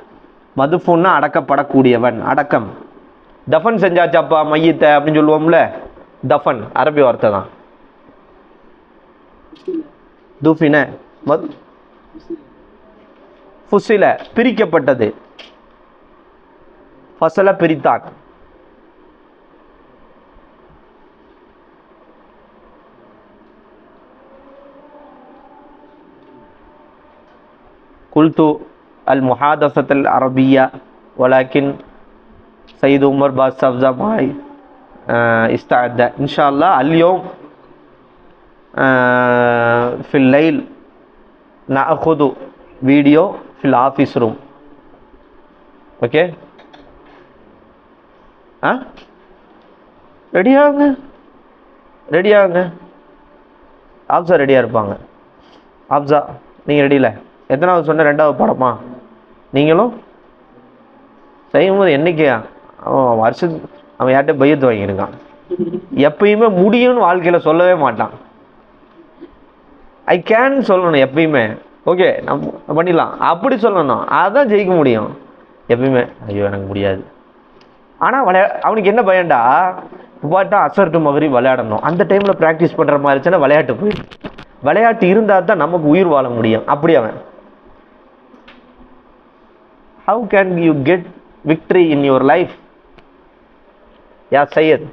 மதுஃபுன்னா அடக்கப்படக்கூடியவன், அடக்கம். தஃபன் செஞ்சாச்சாப்பா மையத்த அப்படின்னு சொல்லுவோம்ல, தஃபன் அரபி வார்த்தை தான். துஃபின ஃபுசில பிரிக்கப்பட்டது, ஃபசல பிரித்தான். குல்து அல் முஹாதசத் அல் அரபியா வலாக்கின் சயீத் உமர் பாஸ் சப்ஸா மாய் இஸ்தாஅத இன்ஷா அல்லாஹ் அல்யோம் ஃபில் லைல் நஅகுது வீடியோ ஃபில் ஆஃபீஸ் ரூம். ஓகே, ரெடியாகுங்க, ரெடியாகுங்க. ஆப்ஸா ரெடியாக இருப்பாங்க. ஆப்ஸா நீங்கள் ரெடியில் எத்தனாவது சொன்ன? 2வது பாடமா? நீங்களும் செய்யும்போது என்னைக்கு அவன் வருஷத்துக்கு அவன் யார்கிட்ட பையத்து வாங்கியிருக்கான். எப்பயுமே முடியும்னு வாழ்க்கையில் சொல்லவே மாட்டான். ஐ கேன் சொல்லணும் எப்பயுமே. ஓகே நம்ம பண்ணிடலாம் அப்படி சொல்லணும், அதுதான் ஜெயிக்க முடியும். எப்பயுமே ஐயோ எனக்கு முடியாது. ஆனால் அவனுக்கு என்ன பயன்டா, பார்த்தா அசர் டு மகரிப் விளையாடணும். அந்த டைமில் ப்ராக்டிஸ் பண்ணுற மாதிரி இருந்துச்சுன்னா விளையாட்டு போயிடும். விளையாட்டு இருந்தால் தான் நமக்கு உயிர் வாழ முடியும். அப்படி அவன் how can you get victory in your life? யா சையத்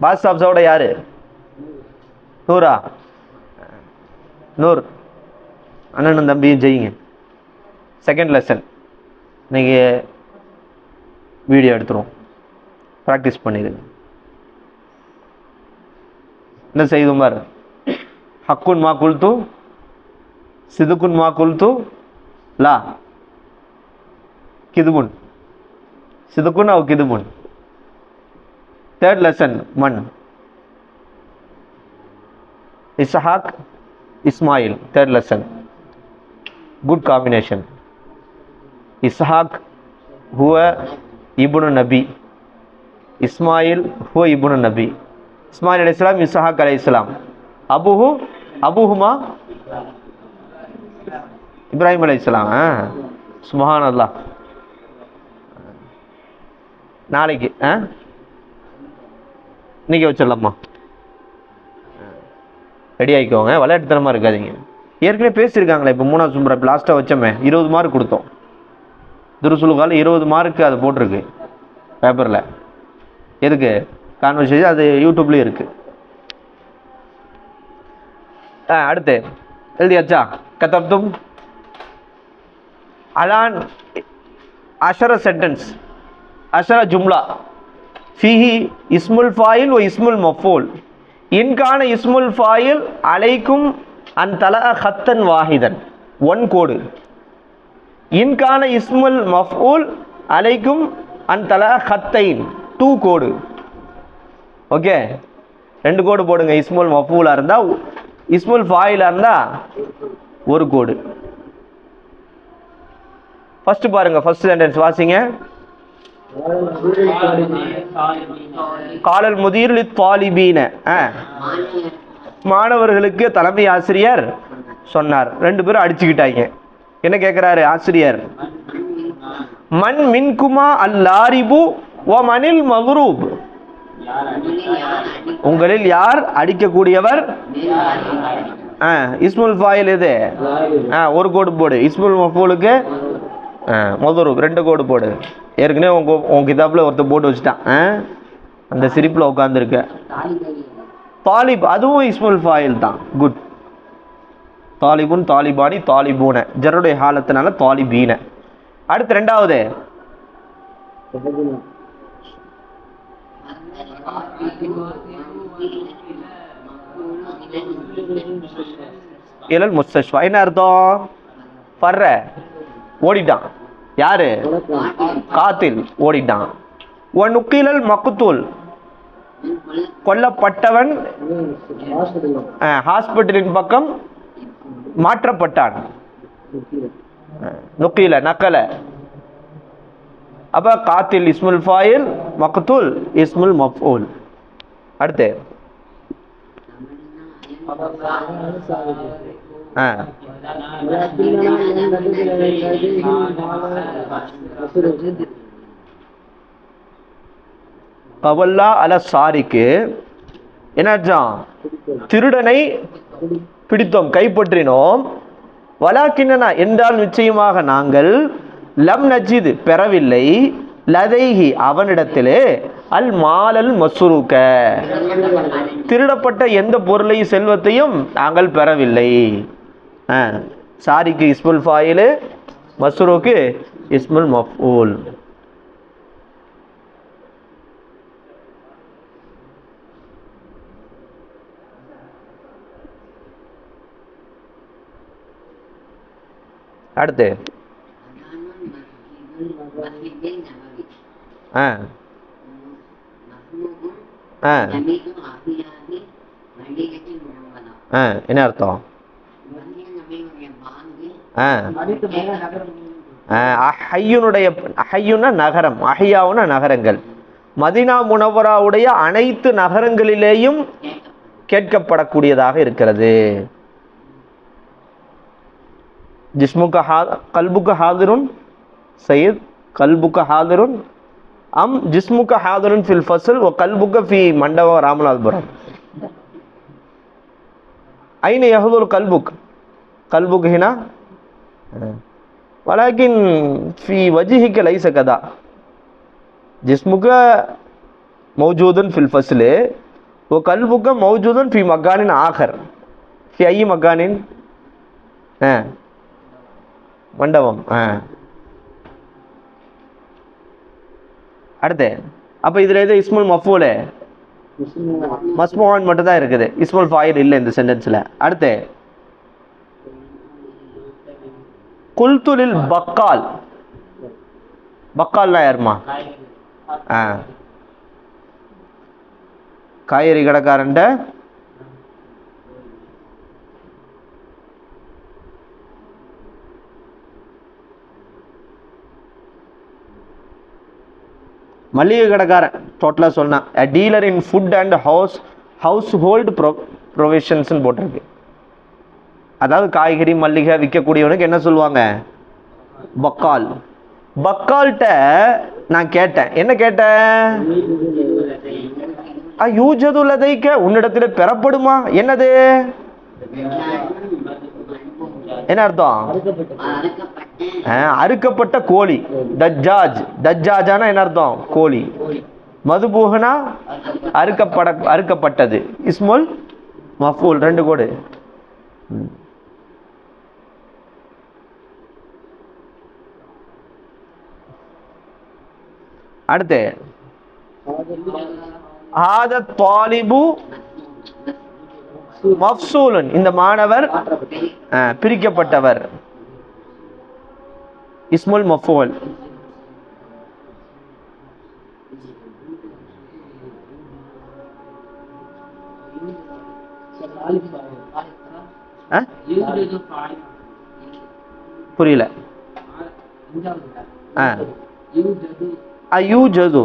பாஸ் சாப்ஸோட யாரு? நூரா? நூர் அண்ணனும் தம்பியும் ஜெயிங்க. செகண்ட் லெசன் இன்னைக்கு வீடியோ எடுத்துருவோம், ப்ராக்டிஸ் பண்ணிடுங்க. என்ன செய்தும் பாரு, ஹக்குன் மா குல்து சிதுக்குன் மா குல்து லா கிதுபுன், சிதுக்குன் அவ் கிதுபுன். தேர்ட் லெசன் மன் இஸ்ஹாக் இஸ்மாயில். Third lesson good combination. இஸ்ஹாக் ஹுவ இப்னு நபி, இஸ்மாயில் ஹுவ இப்னு நபி. இஸ்மாயில் அலைஹிஸ்ஸலாம் இஸ்ஹாக் அலைஹிஸ்ஸலாம். அபுஹுமா இப்ராஹிம் அலைஹிஸ்ஸலாம். சுப்ஹானல்லாஹ். நாளைக்கு இன்னைக்கு வச்சிடலாமா? ரெடி ஆகிக்கோங்க, விளையாட்டுத்தனமாக இருக்காதீங்க. ஏற்கனவே பேசியிருக்காங்களே, இப்போ 3வது சும்ரா லாஸ்ட்டாக வச்சோமே 20 மார்க் கொடுத்தோம். துருசுலுகால் 20 மார்க்கு அது போட்டிருக்கு பேப்பரில். எதுக்கு? கான்வர்சேஷன். அது யூடியூப்லேயும் இருக்குது. அடுத்து எழுதியாச்சா? கதப்தும் அலான் அஷர சென்டென்ஸ் அஷர ஜும்லா ஃபீஹி இஸ்முல் ஃபாயில் வ இஸ்முல் மஃபூல். இன்கான இஸ்முல் ஃபாயில் அலைக்கும் அன் தலா ஹத்தன் வாஹிதன், 1 கோடு. இன்கான இஸ்முல் மஃபூல் அலைக்கும் அன் தலா ஹத்தைன், 2 கோடு. ஓகே, 2 கோடு போடுங்க. இஸ்முல் மஃபூலா இருந்தா, இஸ்முல் ஃபாயிலா இருந்தா 1 கோடு. ஃபர்ஸ்ட் பாருங்க, ஃபர்ஸ்ட் சென்டென்ஸ் வாசிங்க. காலல் முதீர் லித்தாலிபீன. மாணவர்களுக்கு தலைமை ஆசிரியர் சொன்னார். 2 பேரும் அடிச்சுக்கிட்டாங்க. என்ன கேட்கிறாரு ஆசிரியர்? மன் மின்குமா அல்லாரிபு வ மனில் மக்ரூப். உங்களில் யார் அடிக்கக்கூடியவர்? இஸ்முல் ஃபாயில் இது ஒரு கோடு போடு. இஸ்முல் மஃபூலுக்கு மதுரூப் 2 கோடு போடு. ஏற்கனவே உங்க கிதாப்ல ஒருத்தர் போட்டு வச்சுட்டான். அந்த சிரிப்புல உட்காந்துருக்க. தாலிப் அதுவும் இஸ்முல் ஃபாயில் தான். குட். தாலிபுன் தாலிபானி தாலிபூன ஜருடைய ஹாலத்தினால தாலிபீன. அடுத்து 2வது இலல் முஸ்தஷ்ஃபா. என்ன அர்த்தம்? ஃபர்ர ஓடிட்டான். யாரு? காத்தில் ஓடிட்டான். வ நுக்கிலல் மக்தூல் கொல்லப்பட்டவன் ஹாஸ்பிட்டலின் பக்கம் மாற்றப்பட்டான். நுக்கில நக்கல. அப்ப காத்தில் இஸ்முல் ஃபாயில், மக்தூல் இஸ்முல் மஃபூல். அடுத்து கவல்லா அல சாரிக்கு என்ன அர்த்தம்? திருடனை பிடித்தோம், கைப்பற்றினோம். வலாக்கின்னா என்றால் நிச்சயமாக நாங்கள் லம் நஜித் பெறவில்லை லதைஹி அவனிடத்திலே அல் மாலல் மஸ்ரூக திருடப்பட்ட எந்த பொருளையும் செல்வத்தையும் நாங்கள் பெறவில்லை. சாரிக்கு இஸ்முல் ஃபாயில், மஸ்ரூக்கு இஸ்முல் மஃபூல். அடுத்து என்ன அர்த்தம்? நகரம், அஹியாவுன நகரங்கள். மதீனா முனவராவுடைய அனைத்து நகரங்களிலேயும் கேட்கப்படக்கூடியதாக இருக்கிறது. ஜிஸ்முக கல்புக ஹாதிருன் சையத் கல்புக ஹாதிருன் அம் ஜிஸ்முக ஹாதிருன் ஃபில் ஃபஸ்ல் வ கல்புக ஃபி மண்டப ராமநாதபுரம். ஐன யஹதுல் கல்புக் கல்புக் ஹினா வலாக்கின் ஃபி வஜ்ஹிக லைஸ கதா. ஜிஸ்முக மௌஜூதுன் ஃபில் ஃபஸ்ல் வ கல்புக மௌஜூதுன் ஃபி மக்கானின் ஆகர். ஃபி ஐ மக்கானின் மண்டபம். அடுத்து அப்ப இதுல எது இஸ்முல் மஃபூல் மஸ்மூன் மட்டும் தான் இருக்குது, இஸ்முல் ஃபாயில் இல்லை இந்த சென்டென்ஸ்ல. அடுத்து குல்துலில் பக்கால். பக்கால்னா யாருமா? காய்கறி கடைக்காரன்ட மளிகை கடைக்காரன் டோட்டலாக சொன்னான். a dealer in food and household provisions போட்டிருக்கு. அதாவது காய்கறி மல்லிகை விற்கக்கூடியவனுக்கு என்ன சொல்லுவாங்க? பக்கால். பக்கால்கிட்ட நான் கேட்டேன், என்ன கேட்டேன்? யூஜது லதைக்க உன்னிடத்தில் பெறப்படுமா? என்னது? என்ன அர்த்தம்? அறுக்கப்பட்ட கோழி. தஜ்ஜாஜ். தஜ்ஜாஜானா என்ன அர்த்தம்? கோழி. மதுபூஹனா அறுக்கப்பட்டது. இஸ்முல் மஃபூல் 2 கோடு. அடுத்து ஹாத தாலிபு மஃசூலுன் இந்த மாணவர் பிரிக்கப்பட்டவர். இஸ்முல் மஃபூல். புரியல. யூஜது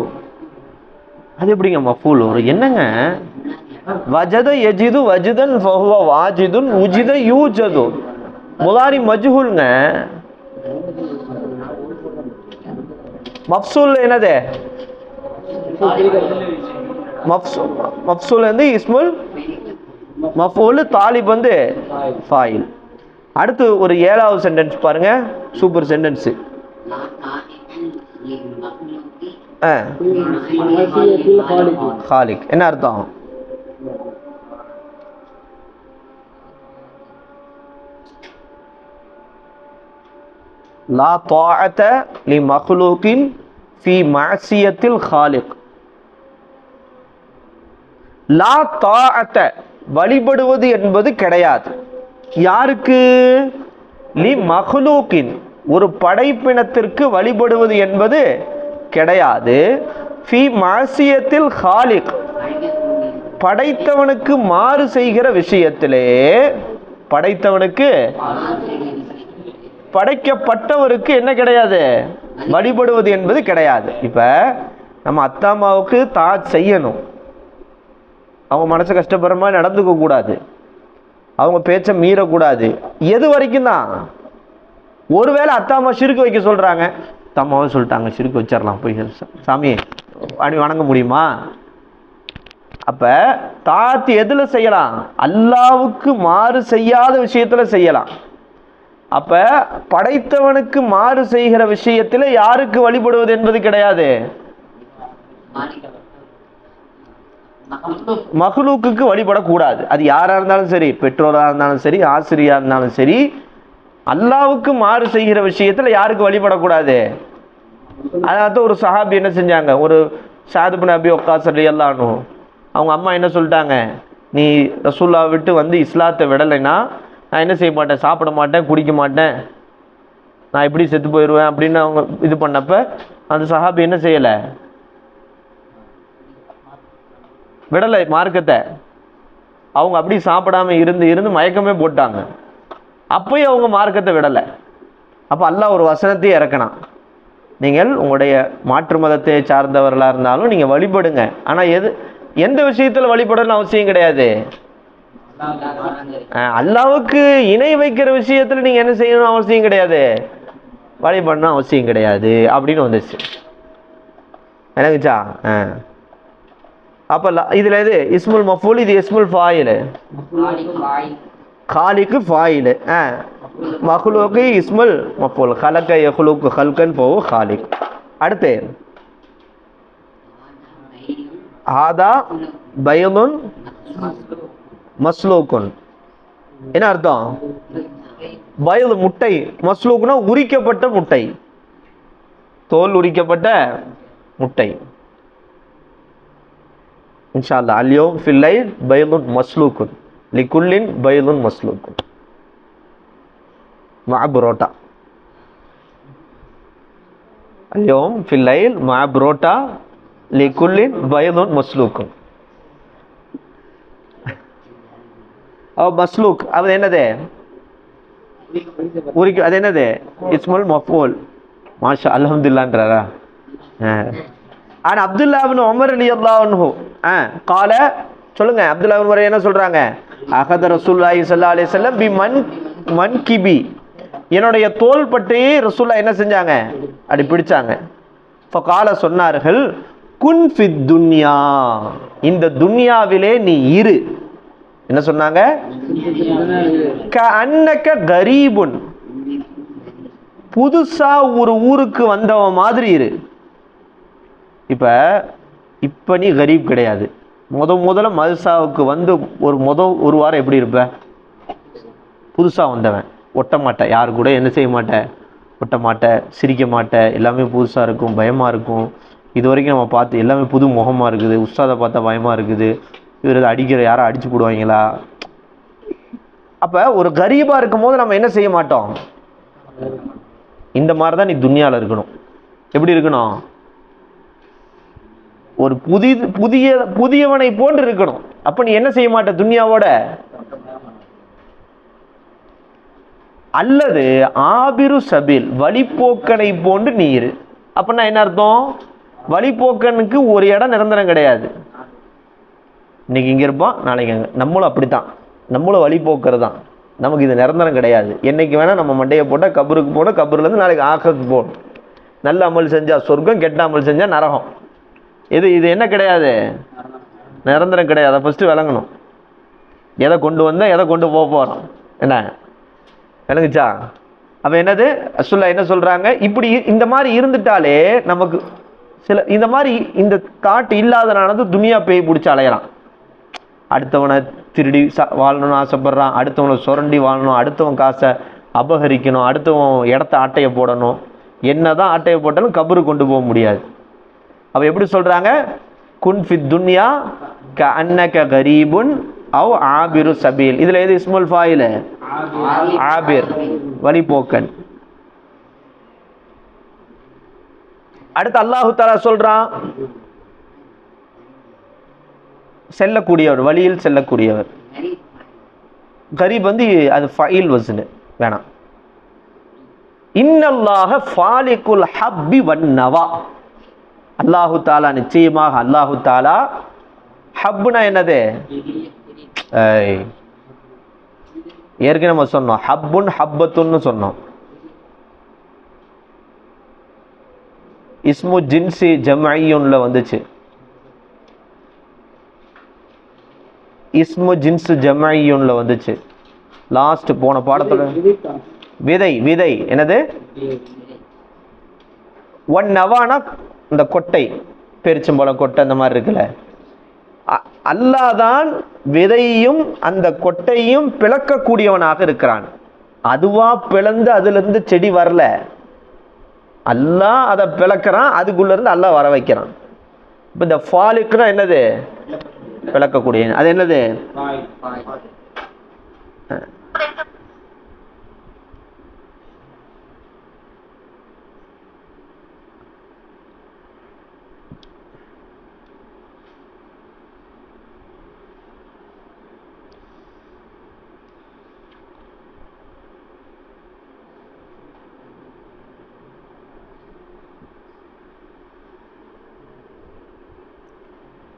அது எப்படிங்க மஃபூல் வரும்? என்னங்க வஜத யஜிது வஜிதன் ஃபஹுவ வாஜிதுன் உஜித யூஜது. முலாரி மஜ்ஹூல்ங்க. மஃப்சூல் என்னது? மஃப்சூல் வந்து இஸ்முல் மஃபூல், தாலிப் வந்து ஃபாயில். அடுத்து ஒரு 7வது சென்டென்ஸ் பாருங்க, சூப்பர் சென்டென்ஸ். காலிக் என்ன அர்த்தம்? லா தாஅத லி மக்லூகின் ஃபீ மஅசியத்தில் காலிக். லா தாஅத வழிபடுவது என்பது கிடையாது. யாருக்கு? லி மக்லூகின் ஒரு படைப்பினத்திற்கு வழிபடுவது என்பது கிடையாது. ஃபீ மஅசியத்தில் காலிக் படைத்தவனுக்கு மாறு செய்கிற விஷயத்திலே, படைத்தவனுக்கு படைக்கப்பட்டவருக்கு என்ன கிடையாது? வழிபடுவது என்பது கிடையாது. இப்ப நம்ம அத்தாமாவுக்கு தாஜ் செய்யணும், அவங்க மனசு கஷ்டப்படுற மாதிரி நடந்துக்க கூடாது, அவங்க பேச்ச மீறக்கூடாது. எது வரைக்கும் தான்? ஒருவேளை அத்தாமா சிறுக்கு வைக்க சொல்றாங்க, அத்தாமாவை சொல்லிட்டாங்க சிறுக்கு வச்சிடலாம், போய் சாமி அப்படி வணங்க முடியுமா? அப்ப தாத்து எதுல செய்யலாம்? அல்லாவுக்கு மாறு செய்யாத விஷயத்துல செய்யலாம். அப்ப படைத்தவனுக்கு மாறு செய்கிற விஷயத்துல யாருக்கு வழிபடுவது என்பது கிடையாது? மக்லூக்கு வழிபடக்கூடாது. அது யாரா இருந்தாலும் சரி, பெற்றோரா இருந்தாலும் சரி, ஆசிரியா இருந்தாலும் சரி, அல்லாவுக்கு மாறு செய்கிற விஷயத்துல யாருக்கு வழிபடக்கூடாது? அதாவது ஒரு சஹாபி என்ன செஞ்சாங்க, ஒரு சாது பின் அபி வக்காஸ் ரலியல்லாஹு அன்ஹு, அவங்க அம்மா என்ன சொல்லிட்டாங்க, நீ ரசூல்லா விட்டு வந்து இஸ்லாத்தை விடலைன்னா நான் என்ன செய்ய மாட்டேன், சாப்பிட மாட்டேன், குடிக்க மாட்டேன், நான் எப்படி செத்து போயிடுவேன் அப்படின்னு அவங்க இது பண்ணப்ப அந்த சஹாபி என்ன செய்யலை, விடலை மார்க்கத்தை. அவங்க அப்படி சாப்பிடாம இருந்து இருந்து மயக்கமே போட்டாங்க. அப்பயும் அவங்க மார்க்கத்தை விடலை. அப்போ அல்லாஹ் ஒரு வசனத்தையே இறக்கணும், நீங்கள் உங்களுடைய மாற்று மதத்தை சார்ந்தவர்களாக இருந்தாலும் நீங்கள் வழிபடுங்க, ஆனால் எந்த விஷயத்தில் வழிபடணும்னு அவசியம் கிடையாது. அல்லாவுக்கு இணை வைக்கிற விஷயத்தில் நீங்கள் என்ன செய்யணும் அவசியம் கிடையாது, வழிபடணும் அவசியம் கிடையாது அப்படின்னு வந்துச்சு. எனக்குச்சா? அப்ப இதுல இது இஸ்முல் மஃபூல், இது இஸ்முல் ஃபாயில். காலிக்கு ஃபாயில், மக்லூக்கு இஸ்முல் மஃபூல். கலக்க யக்லூக்கு கல்கன் ஃபஹுவ காலிக். அடுத்து ஹாதா பைதுன் மஸ்லூக்குன். என்ன அர்த்தம்? பைது முட்டை, மஸ்லூக்னா உரிக்கப்பட்ட முட்டை, தோல் உரிக்கப்பட்ட முட்டை. இன்ஷா அல்லாஹ் அல்யௌம் ஃபில் லைல் பைதுன் மஸ்லூக்குன் லிகுல்லின் பைதுன் மஸ்லூக்குன் மஅ புரோட்டா. அல்யௌம் ஃபில் லைல் மஅ புரோட்டா லிகுல்லின் பைதுன் மஸ்லூக்குன். மஸ்லூக் அது என்னது? அது என்னது? இஸ்முல் மஃபூல். மாஷா அல்ஹம்துலில்லாஹ்ன்றாரா? ஆனா அப்துல்லா இப்னு உமர் ரலியல்லாஹு அன்ஹு கால சொல்லுங்க, அப்துல்லா இப்னு உமர் என்ன சொல்றாங்க, அகத ரசூலுல்லாஹி ஸல்லல்லாஹு அலைஹி வஸல்லம் பி மன்கிபி, என்னுடைய தோள் பட்டையை ரசூலுல்லாஹ் என்ன செஞ்சாங்க, அப்படி பிடிச்சாங்க. ஃபகால சொன்னார்கள், குன் ஃபித் துன்யா, இந்த துன்யாவிலே நீ இரு. என்ன சொன்னாங்க? கஅன்னக கரீபுன், புதுசா ஒரு ஊருக்கு வந்தவன் மாதிரி இரு. இப்ப நீ கரீப் கிடையாது. முதல்ல மதுசாவுக்கு வந்து ஒரு வாரம் எப்படி இருப்ப? புதுசா வந்தவன், ஒட்ட மாட்டேன், யாரு கூட என்ன செய்ய மாட்டேன், ஒட்ட மாட்டேன், சிரிக்க மாட்டேன், எல்லாமே புதுசா இருக்கும், பயமா இருக்கும். இது வரைக்கும் நம்ம பார்த்து எல்லாமே புது முகமா இருக்குது, உஸ்தாதை பார்த்தா பயமா இருக்குது, இவர் அடிக்கிற யாரும் அடிச்சு போடுவாங்களா. அப்ப ஒரு கரீபா இருக்கும் போது நம்ம என்ன செய்ய மாட்டோம், இந்த மாதிரிதான் நீ துன்யால இருக்கணும். எப்படி இருக்கணும்? ஒரு புதியவனை போன்று இருக்கணும். அப்ப நீ என்ன செய்ய மாட்ட துன்யாவோட, அல்லது ஆபிரு சபில், வழிபோக்கனை போன்று நீ இரு. அப்படின்னா என்ன அர்த்தம்? வழிபோக்கனுக்கு ஒரு இடம் நிரந்தரம் கிடையாது. இன்னைக்கு இங்கே இருப்போம், நாளைக்கு அங்கே. நம்மளும் அப்படித்தான், நம்மளும் வழி போக்குறது தான். நமக்கு இது நிரந்தரம் கிடையாது. என்னைக்கு வேணால் நம்ம மண்டையை போட்டால் கபருக்கு போகணும், கபருலேருந்து நாளைக்கு ஆக்கத்துக்கு போகணும். நல்ல அமல் செஞ்சால் சொர்க்கம், கெட்ட அமல் செஞ்சால் நரகம். இது என்ன கிடையாது, நிரந்தரம் கிடையாது. அதை ஃபஸ்ட்டு விளங்கணும். எதை கொண்டு வந்தால் எதை கொண்டு போக போகிறோம், என்ன விளங்குச்சா? அப்போ என்னது சொல்ல என்ன சொல்கிறாங்க, இப்படி இந்த மாதிரி இருந்துட்டாலே நமக்கு சில இந்த மாதிரி இந்த தாட் இல்லாதனானது துனியா பேய் பிடிச்சி அலையலாம். அடுத்தவனை திருடி வாழணும்னு ஆசைப்படுறான், அடுத்தவனை சுரண்டி வாழணும், அடுத்தவன் காசை அபகரிக்கணும், அடுத்தவன் இடத்த ஆட்டையை போடணும். என்னதான் ஆட்டையை போட்டாலும் கபரு கொண்டு போக முடியாது. அப்போ எப்படி சொல்கிறாங்க, குன் ஃபித் துன்யா க அன்னக கரீபுன் அவ் ஆபிரு சபீல். இதில் எது இஸ்முல் ஃபாயில்? ஆபிர், வழிபோக்கன். அடுத்து அல்லாஹு தஆலா சொல்றான், செல்லக்கூடியவர், வழியில் செல்லக்கூடியவர். கரீப் வந்து அது ஃபைல் வஸ்னு வேணாம். இன்னல்லாஹ ஃபாலிகுல் ஹப்பி வன்னவா. அல்லாஹு தஆலா நிச்சயமாக அல்லாஹு தஆலா, ஹப்னா என்னது, ஏற்கனவே நம்ம சொன்னோம், ஹப்புன் ஹப்பத்துன்னு சொன்னோம். இஸ்மு ஜின்சி ஜம்ஐயுன்ல வந்துச்சு. இஸ்மு ஜின்ஸ் ஜம்ஐயுன்ல வந்துச்சு லாஸ்ட் போன பாடத்தோட. விதை, விதை என்னது, ஒன் நவானா இந்த கொட்டை, பெருச்சம்பழம் கொட்டை அந்த மாதிரி இருக்குல்ல. அல்லாஹ் தான் விதையும் அந்த கொட்டையும் பிளக்கக்கூடியவனாக இருக்கிறான். அதுவா பிளந்து அதுல இருந்து செடி வரல, அல்லாஹ் அதை பிளக்கிறான், அதுக்குள்ள இருந்து அல்லாஹ் வர வைக்கிறான். இப்ப இந்த ஃபாலிக்னா என்னது, பிளக்கக்கூடிய. அது என்னது,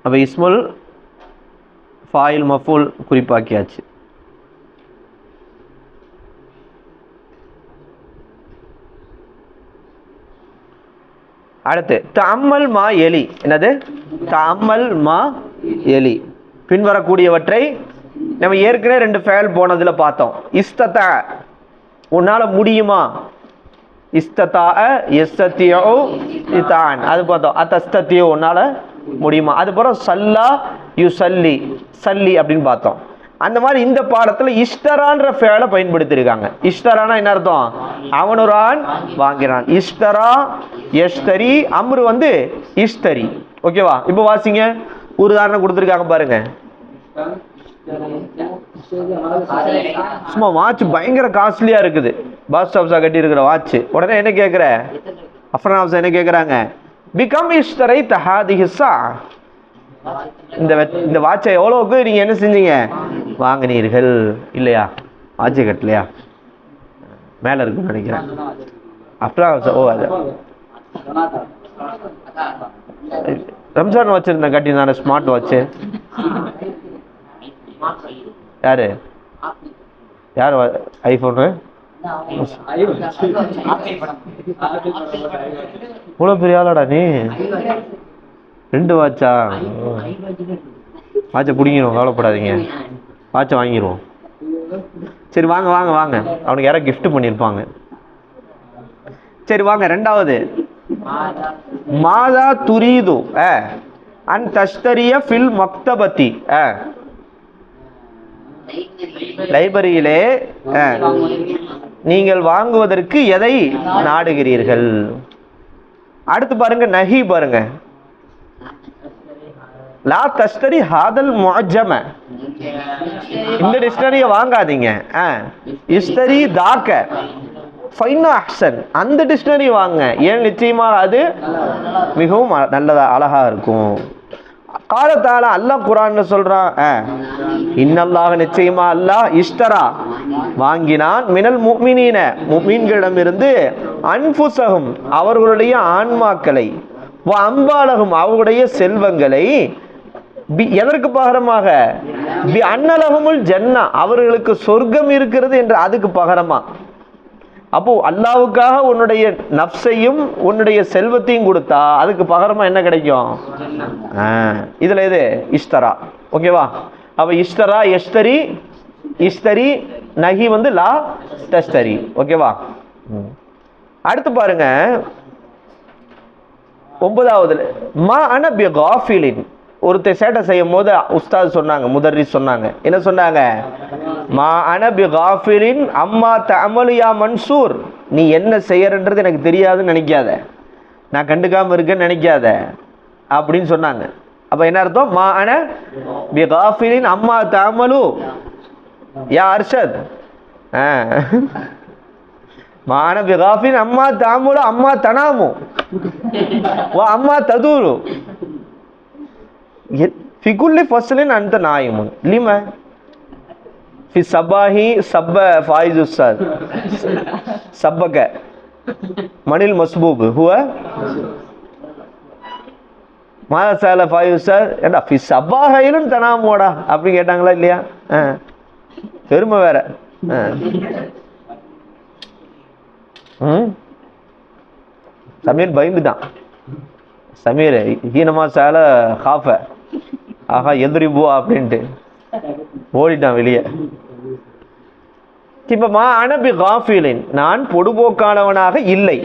அப்ப இஸ்முல் ஃபாயில் மஃபூல் குறிப்பாக்கியாச்சு. அடுத்து தஅம்மல் மா எலி. என்னது, தஅம்மல் மா எலி, பின்வரக்கூடியவற்றை நம்ம ஏற்கனவே 2 ஃபேல் போனதுல பார்த்தோம். இஸ்ததா, உன்னால முடியுமா, இஸ்ததா யஸ்ததியு இதான், அது பார்த்தோம். அத்தஸ்ததியு, உன்னால முடியுமா. அது போல சல்லா யுசல்லி, சல்லி அப்படின்னு பார்த்தோம். அந்த மாதிரி இந்த பாடத்துல இஷ்டரான்ற ஃபேலை பயன்படுத்தியிருக்காங்க. இஷ்டரானா என்ன அர்த்தம், அவன் ஒரு ஆண் வாங்கிறான். இஷ்டரா யஷ்தரி, அம்ரு வந்து இஷ்தரி. ஓகேவா? இப்போ வாசிங்க, ஒரு உதாரணம் கொடுத்துருக்காங்க பாருங்க. சும்மா வாட்ச் பயங்கர காஸ்ட்லியா இருக்குது, பாஸ் ஹவுஸா கட்டி இருக்கிற வாட்ச். உடனே என்ன கேட்குற, அஃப்ரன் ஹவுஸ் என்ன கேட்குறாங்க, பிகம் இஷ்தரை தஹாதிஹி ஸா, இந்த வாட்சை எவ்வளவுக்கு நீங்க என்ன செஞ்சீங்க, வாங்கினீர்கள் இல்லையா, வாட்சை கட்டலையா, மேல இருக்குன்னு நினைக்கிறேன். அஃப்ரன் ஹவுஸ், ஓ அது ரம்ஜான் வச்சிருந்தேன் கட்டியிருந்தான ஸ்மார்ட் வாட்ச். யாரு யார் ஐபோனு, இவ்வளவு பெரிய ஆளாடா நீ, 2 வாட்சா, வாட்சை பிடிங்கிடும், கவலைப்படாதீங்க, வாட்சை வாங்கிடுவோம். சரி வாங்க வாங்க வாங்க, அவனுக்கு யாரோ கிஃப்ட் பண்ணியிருப்பாங்க. சரி வாங்க, 2வது மாதா துரீது அன் தஷ்தரிய ஃபில் மக்தபத்தி, லைப்ரரியிலே நீங்கள் வாங்குவதற்கு எதை நாடுகிறீர்கள். அடுத்து பாருங்க, நஹி பாருங்க, லா தஷ்தரி ஹாதல் முஅஜ்ஜம, இந்த டிக்ஷனரியை வாங்காதீங்க. இஸ்தரி தாக்க ஃபைன் அஹ்சன், அந்த டிக்ஷனரி வாங்க, ஏன் நிச்சயமாக அது மிகவும் நல்லதா அழகா இருக்கும். காலத்தால அல்லாஹ் குர்ஆன்ல சொல்றான், இன்னல்லாஹ நிச்சயமா அல்லாஹ் இஷ்தரா வாங்கினான், மினல் முஃமினீன முஃமின்களிடமிருந்து, அன்ஃபுஸஹும் அவர்களுடைய ஆன்மாக்களை, வ அம்வாலஹும் அவர்களுடைய செல்வங்களை, எதற்கு பகரமாக? பி அன்னலஹுமுல் ஜன்னா, அவர்களுக்கு சொர்க்கம் இருக்கிறது என்று அதுக்கு பகரமா. அப்போ அல்லாவுக்காக உன்னுடைய நஃப்ஸையும் உன்னுடைய செல்வத்தையும் கொடுத்தா அதுக்கு பகரமா என்ன கிடைக்கும்? இதுல இது இஷ்தரா. ஓகேவா? அப்ப இஷ்தரா, எஸ்தரி, இஸ்தரி, நஹி வந்து லா தஸ்தரி. ஓகேவா? அடுத்து பாருங்க 9வது, மா அன பி காஃபிலின். ஒருத்தர் சேட்டை செய்யும் போது உஸ்தாத் சொன்னாங்க, முதர்ரிஸ் சொன்னாங்க, என்ன சொன்னாங்க? மா அன பி காஃபிலின் அம்மா தஅமலு யா மன்சூர். நீ என்ன செய்யறன்றது எனக்கு தெரியாதுன்னு நினைக்காத, நான் கண்டுக்காம இருக்கேன்னு நினைக்காத அப்படின்னு சொன்னாங்க. அப்ப என்ன அர்த்தம்? மா அன பி காஃபிலின் அம்மா தஅமலு யா அர்ஷத். மா அன பி காஃபிலின் அம்மா தஅமலு அம்மா தனாமு வ அம்மா ததூரு ஃபி குல்லி ஃபஸ்லின் அன்த நாயிமுன் லிமா ஃபி சபாஹி சப்ப ஃபாயிஸ் உஸ்தாத் சப்பக மனில் மஸ்பூப் ஹுவ மாசால ஃபாயிஸ் உஸ்தாத். ஏண்டா ஃபி சபாஹிலும் தனாமோடா அப்படி கேட்டாங்களா இல்லையா? பெருமை வேற. சமீர் பயந்துட்டான். சமீர் ஹீனமா சால காஃப ஆஹா எதிரிபோ அப்படின்ட்டு ஓடிட்டான் வெளியே. இப்ப மா அனபி காஃபிலின், நான் பொடுபோக்கானவனாக இல்லை.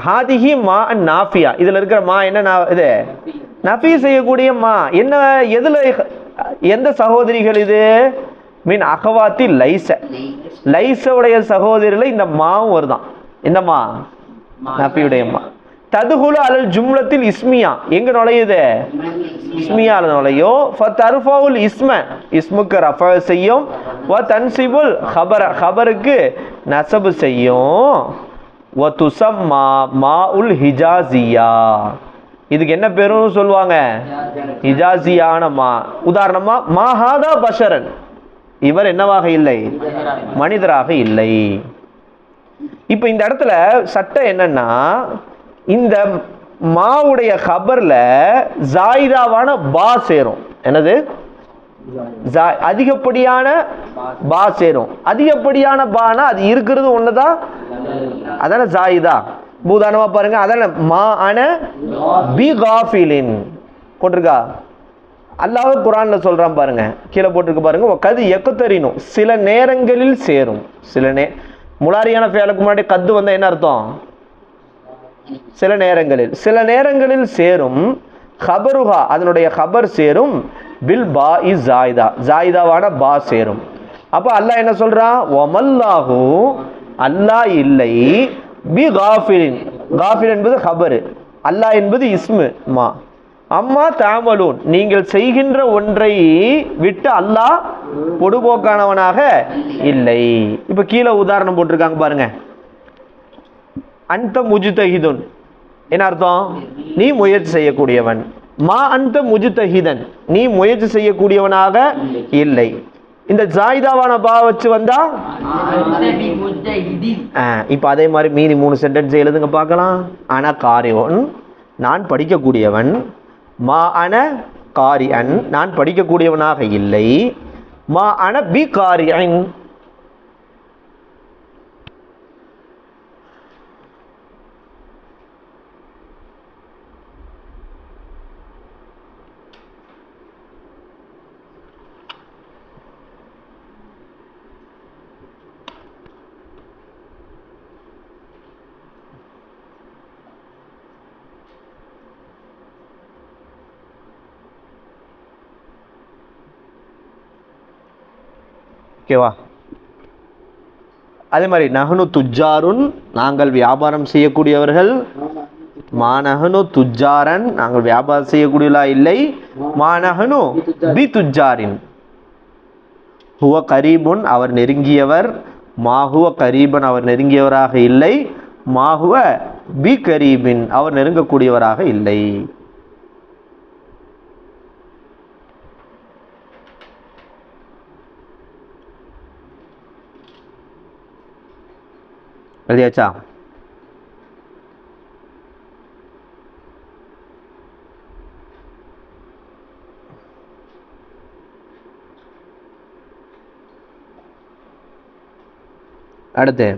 ஹாதிஹி மா அன் நாஃபியா, இதுல இருக்கிற மா என்ன? இது நஃபி செய்யக்கூடிய மா. என்ன? எதுல? எந்த சகோதரிகள் இது? மீன் அகவாத்தி லைச, லைசவுடைய சகோதரிகள் இந்த மாவும் வருதான். இந்த மா நஃபியுடைய மா. ததுகுலு அலல் ஜும்லத்தில் இஸ்மியா, எங்க நுழையுது? இஸ்மியால நுழையும். ஃபதர்ஃபவுல் இஸ்ம, இஸ்முக்கு ரஃப செய்யும். வ தன்சிபுல் ஹபர, ஹபருக்கு நஸப் செய்யும். வ துஸம்மா மாஉல் ஹிஜாசியா, இதுக்கு என்ன பேருன்னு சொல்லுவாங்க? ஹிஜாசியான மா. உதாரணமா மா ஹாதா பஷரன், இவர் என்னவாக இல்லை? மனிதராக இல்லை. இப்ப இந்த இடத்துல சட்டம் என்னன்னா, இந்த மாவுடைய கபர்ல ஜாயிதாவான பா சேரும். என்னது? அதிகப்படியான பா சேரும். அதிகப்படியான பானா அது இருக்கிறது ஒண்ணுதான், அதான ஜாயிதா. உதாரணமா பாருங்க, அதான மா அன பி காஃபிலின் போட்டிருக்கா. அல்லாஹ் குர்ஆன்ல சொல்றான் பாருங்க, கீழே போட்டிருக்கு பாருங்க. கது எக்குத்தரினும், சில நேரங்களில் சேரும். முலாரியான ஃபேலுக்கு முன்னாடி கத்து வந்தா என்ன அர்த்தம்? சில நேரங்களில், சில நேரங்களில் சேரும். ஹபருஹா, அதனுடைய ஹபர் சேரும். பில் பா இஸ் ஜாயிதா, ஜாயிதாவான பா சேரும். அப்ப அல்லாஹ் என்ன சொல்றான்? வமல்லாஹு, அல்லாஹ் இல்லை. பி காஃபிலின், காஃபில் என்பது ஹபரு, அல்லாஹ் என்பது இஸ்மு மா. அம்மா தாமலூன், நீங்கள் செய்கின்ற ஒன்றை விட்டு அல்லாஹ் பொடுபோக்கானவனாக இல்லை. இப்ப கீழே உதாரணம் போட்டிருக்காங்க பாருங்க. அந்த முஜ்தஹிதுன், என்ன அர்த்தம்? நீ முயற்சி செய்யக்கூடியவன். மா அந்த முஜ்தஹிதன், நீ முயற்சி செய்யக்கூடியவனாக இல்லை. இந்த ஜாயிதாவான பா வச்சு வந்தா இப்ப அதே மாதிரி மீதி 3 சென்டென்ஸ் எழுதுங்க பார்க்கலாம். அன காரியோன், நான் படிக்கக்கூடியவன். மா அன காரியன், நான் படிக்கக்கூடியவனாக இல்லை. மா அன பி காரியன், ஓகேவா? அதே மாதிரி நஹனு துஜாருன், நாங்கள் வியாபாரம் செய்யக்கூடியவர்கள். மா நஹனு துஜாரன், நாங்கள் வியாபாரம் செய்யக்கூடியவர்களா இல்லை. மா நஹனு பி துஜாரின். ஹுவ கரீபுன், அவர் நெருங்கியவர். மாஹுவ கரீபன், அவர் நெருங்கியவராக இல்லை. மாஹுவ பி கரீபின், அவர் நெருங்கக்கூடியவராக இல்லை. எழுதியாச்சா? அடுத்து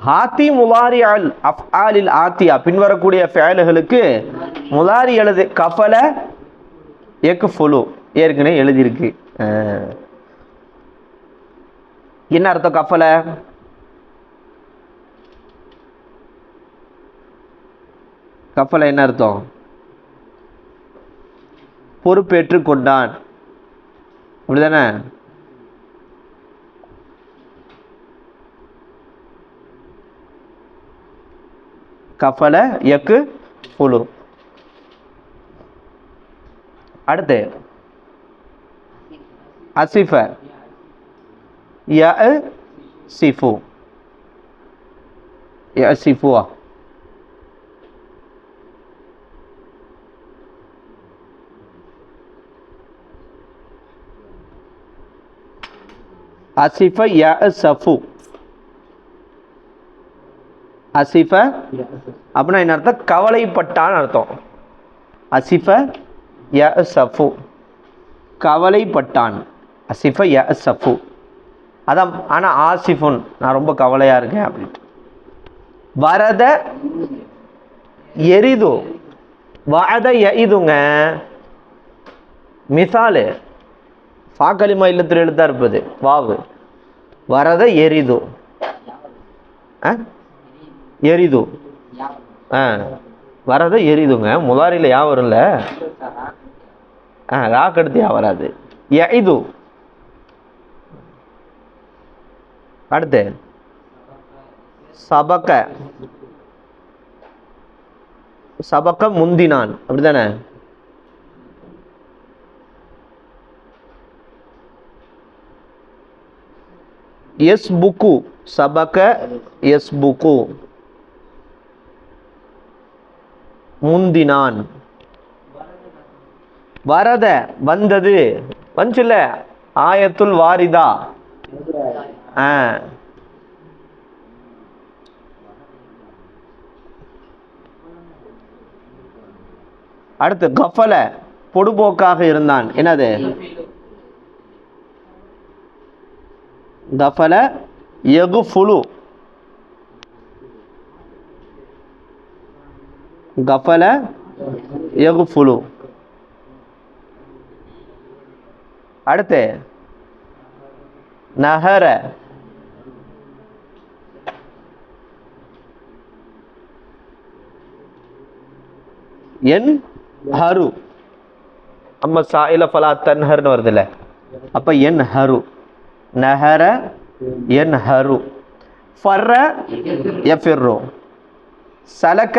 ஹாத்தி முலாரி அல் அஃஆலில் ஆத்தியா, பின்வரக்கூடிய ஃபேலுகளுக்கு முலாரி எழுது. கஃபல யக்ஃபுலு ஏற்கனவே எழுதியிருக்கு. என்ன அர்த்தம் கஃபல? கஃபல என்ன அர்த்தம்? பொறுப்பேற்று கொண்டான், அப்படிதானே? கஃபல யக்கு புலு. அடுத்து அசிஃப யசிஃபு, யசிஃபுவா அசிஃப யஸஃபு. அசிஃப அப்படின்னா என்ன அர்த்தம்? கவலைப்பட்டான் அர்த்தம். அசிஃப யஸஃபு, கவலைப்பட்டான். அசிஃப யஸஃபு அதான். ஆனால் ஆசிஃபுன், நான் ரொம்ப கவலையாக இருக்கேன் அப்படின்ட்டு. வரத எரிது, வஅத யஇதுங்க மிசாலு. ஃபாக்கலிமா இல்லத்தில் எழுத்தா இருப்பது வாவு. வரத எரிது, எரிது. வரத எரிதுங்க. முதாரியில் யா வரும்ல, ராக்கடுத்து யா வராது. யஇது. அடுத்து சபக்க, சபக்க முந்தினான், அப்படிதானே? யஸ்புக்கு, சபக்க யஸ்புக்கு முந்தினான். வரத வந்தது, வந்துச்சுல்ல ஆயத்துல் வாரிதா. அடுத்து கஃபல பொடுபோக்காக இருந்தான். என்னது? கஃபல யகுஃபுலு, கஃபல யகுஃபுலு. அடுத்து நஹர, என் ஹரு. அம்மா சாயில ஃபலா தன்ஹர்னு வருதுல்ல, அப்ப என் ஹரு. நஹர என் ஹரு. ஃபர்ர யஃபிர்ரு. சலக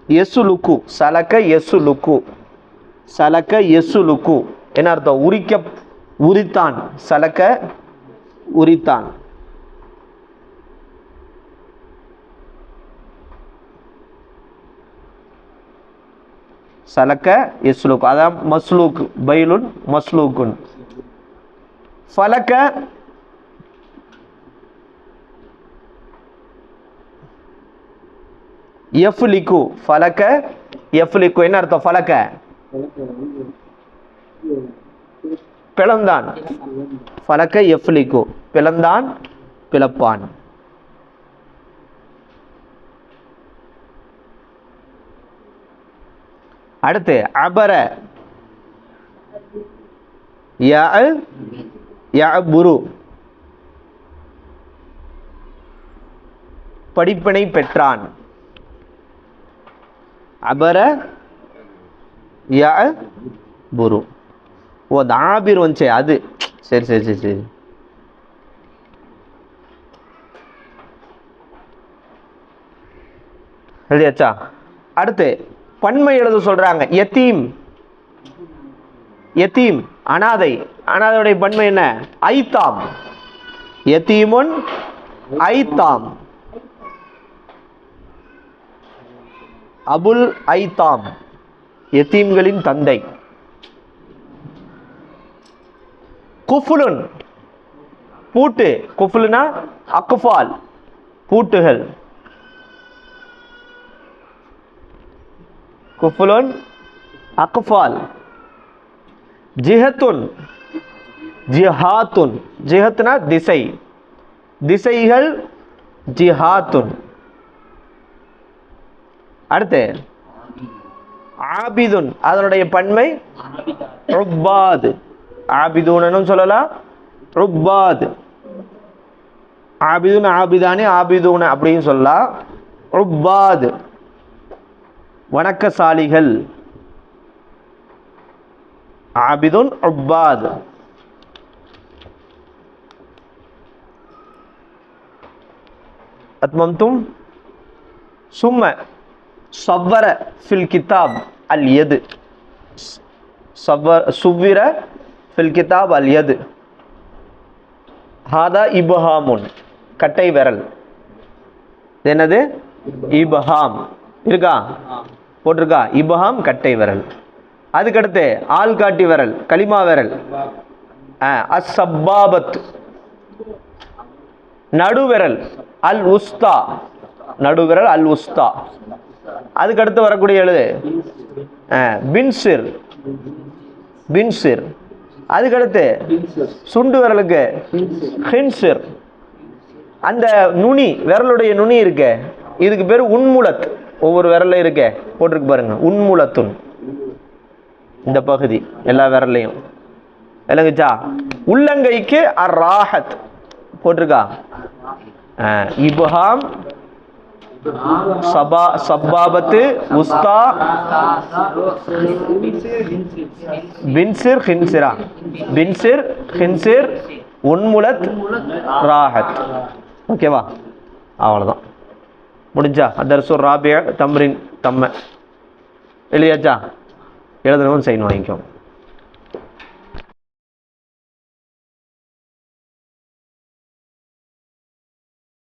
யசுலுக்கு, சலக்க யசுலுக்கு, சலக்க யசுலுக்கு என்ன அர்த்தம்? உரிக்க, உரித்தான். சலக்க உரித்தான். சலக்க யஸ்லுக்கு அதான் மஸ்லூக், பைலுன் மஸ்லூக்குன். ஃபலக்க யஃப்லிக்கு, ஃபலக்க யஃப்லிக்கு என்ன அர்த்தம்? ஃபலக்க பிளந்தான். ஃபலக்க யஃப்லிக்கு பிளந்தான், பிளப்பான். அடுத்து அபர யஅபுரு, படிப்பினை பெற்றான். அபர யஅபுரு. ஓ தாபிர் வந்துச்சே அது. சரி சரி சரி சரி. எழுதியாச்சா? அடுத்து பன்மை எழுத சொல்றாங்க. யத்தீம், யத்தீம் அனாதை. அனாதையுடைய பன்மை என்ன? ஐத்தாம். யத்தீமுன் ஐத்தாம். அபுல் ஐத்தாம், யத்தீம்களின் தந்தை. குஃபுலுன், பூட்டு. குஃபுல்னா அக்ஃபால், பூட்டுகள். குஃபுலுன் அக்ஃபால். ஜிஹத்துன் ஜிஹாத்துன். ஜிஹத்னா திசை, திசைகள். ஜிஹாத்துன். அடுத்து ஆபிதுன், அதனுடைய பன்மை உப்பாத். ஆபிதுன்னு சொல்லலாம், உப்பாத். ஆபிதுன் ஆபிதானி ஆபிதுன் அப்படின்னு சொல்லலாம். உப்பாத் வணக்கசாலிகள். ஆபிதுன் உப்பாத். அத்மம்தும் சும்ம சவ்வர ஃபில் கிதாப் அல் யது. சுவ்விர ஃபில் கிதாப் அல் யது. ஹாதா இப்ஹாமுன், கட்டை விரல். என்னது? இப்ஹாம் இருக்கா, போட்டிருக்கா? இப்ஹாம் கட்டை விரல். அதுக்கடுத்து ஆள் காட்டி விரல், கலிமா விரல். அஸ்ஸப்பாபத் நடுவிரல். அல் உஸ்தா, நடுவிரல் அல் உஸ்தா. அதுக்கடுத்து வரக்கூடிய எழுது பின்சிர், பின்சிர். அதுக்கடுத்து சுண்டு விரலுக்கு ஹின்சிர். அந்த நுனி, விரலுடைய நுனி இருக்க, இதுக்கு பேர் உன்முலத். ஒவ்வொரு விரல்ல இருக்க போட்டிருக்கு பாருங்க, உன்முலத்துன். இந்த பகுதி எல்லா விரல்லையும் விளங்குச்சா? உள்ளங்கைக்கு அர் ராஹத் போட்டிருக்கா. இப்ஹாம், சப்பாபத்து, உஸ்தா, பின்சிர், ஹின்சிரா. பின்சிர், ஹின்சிர், உன்முலத், ராஹத். ஓகேவா? அவ்வளோதான், முடிஞ்சா. அதர்சு ராபியா தம்ரின் தம்ம எழுதியாச்சா? எழுதணும்னு சைன் வாங்கிக்கோ.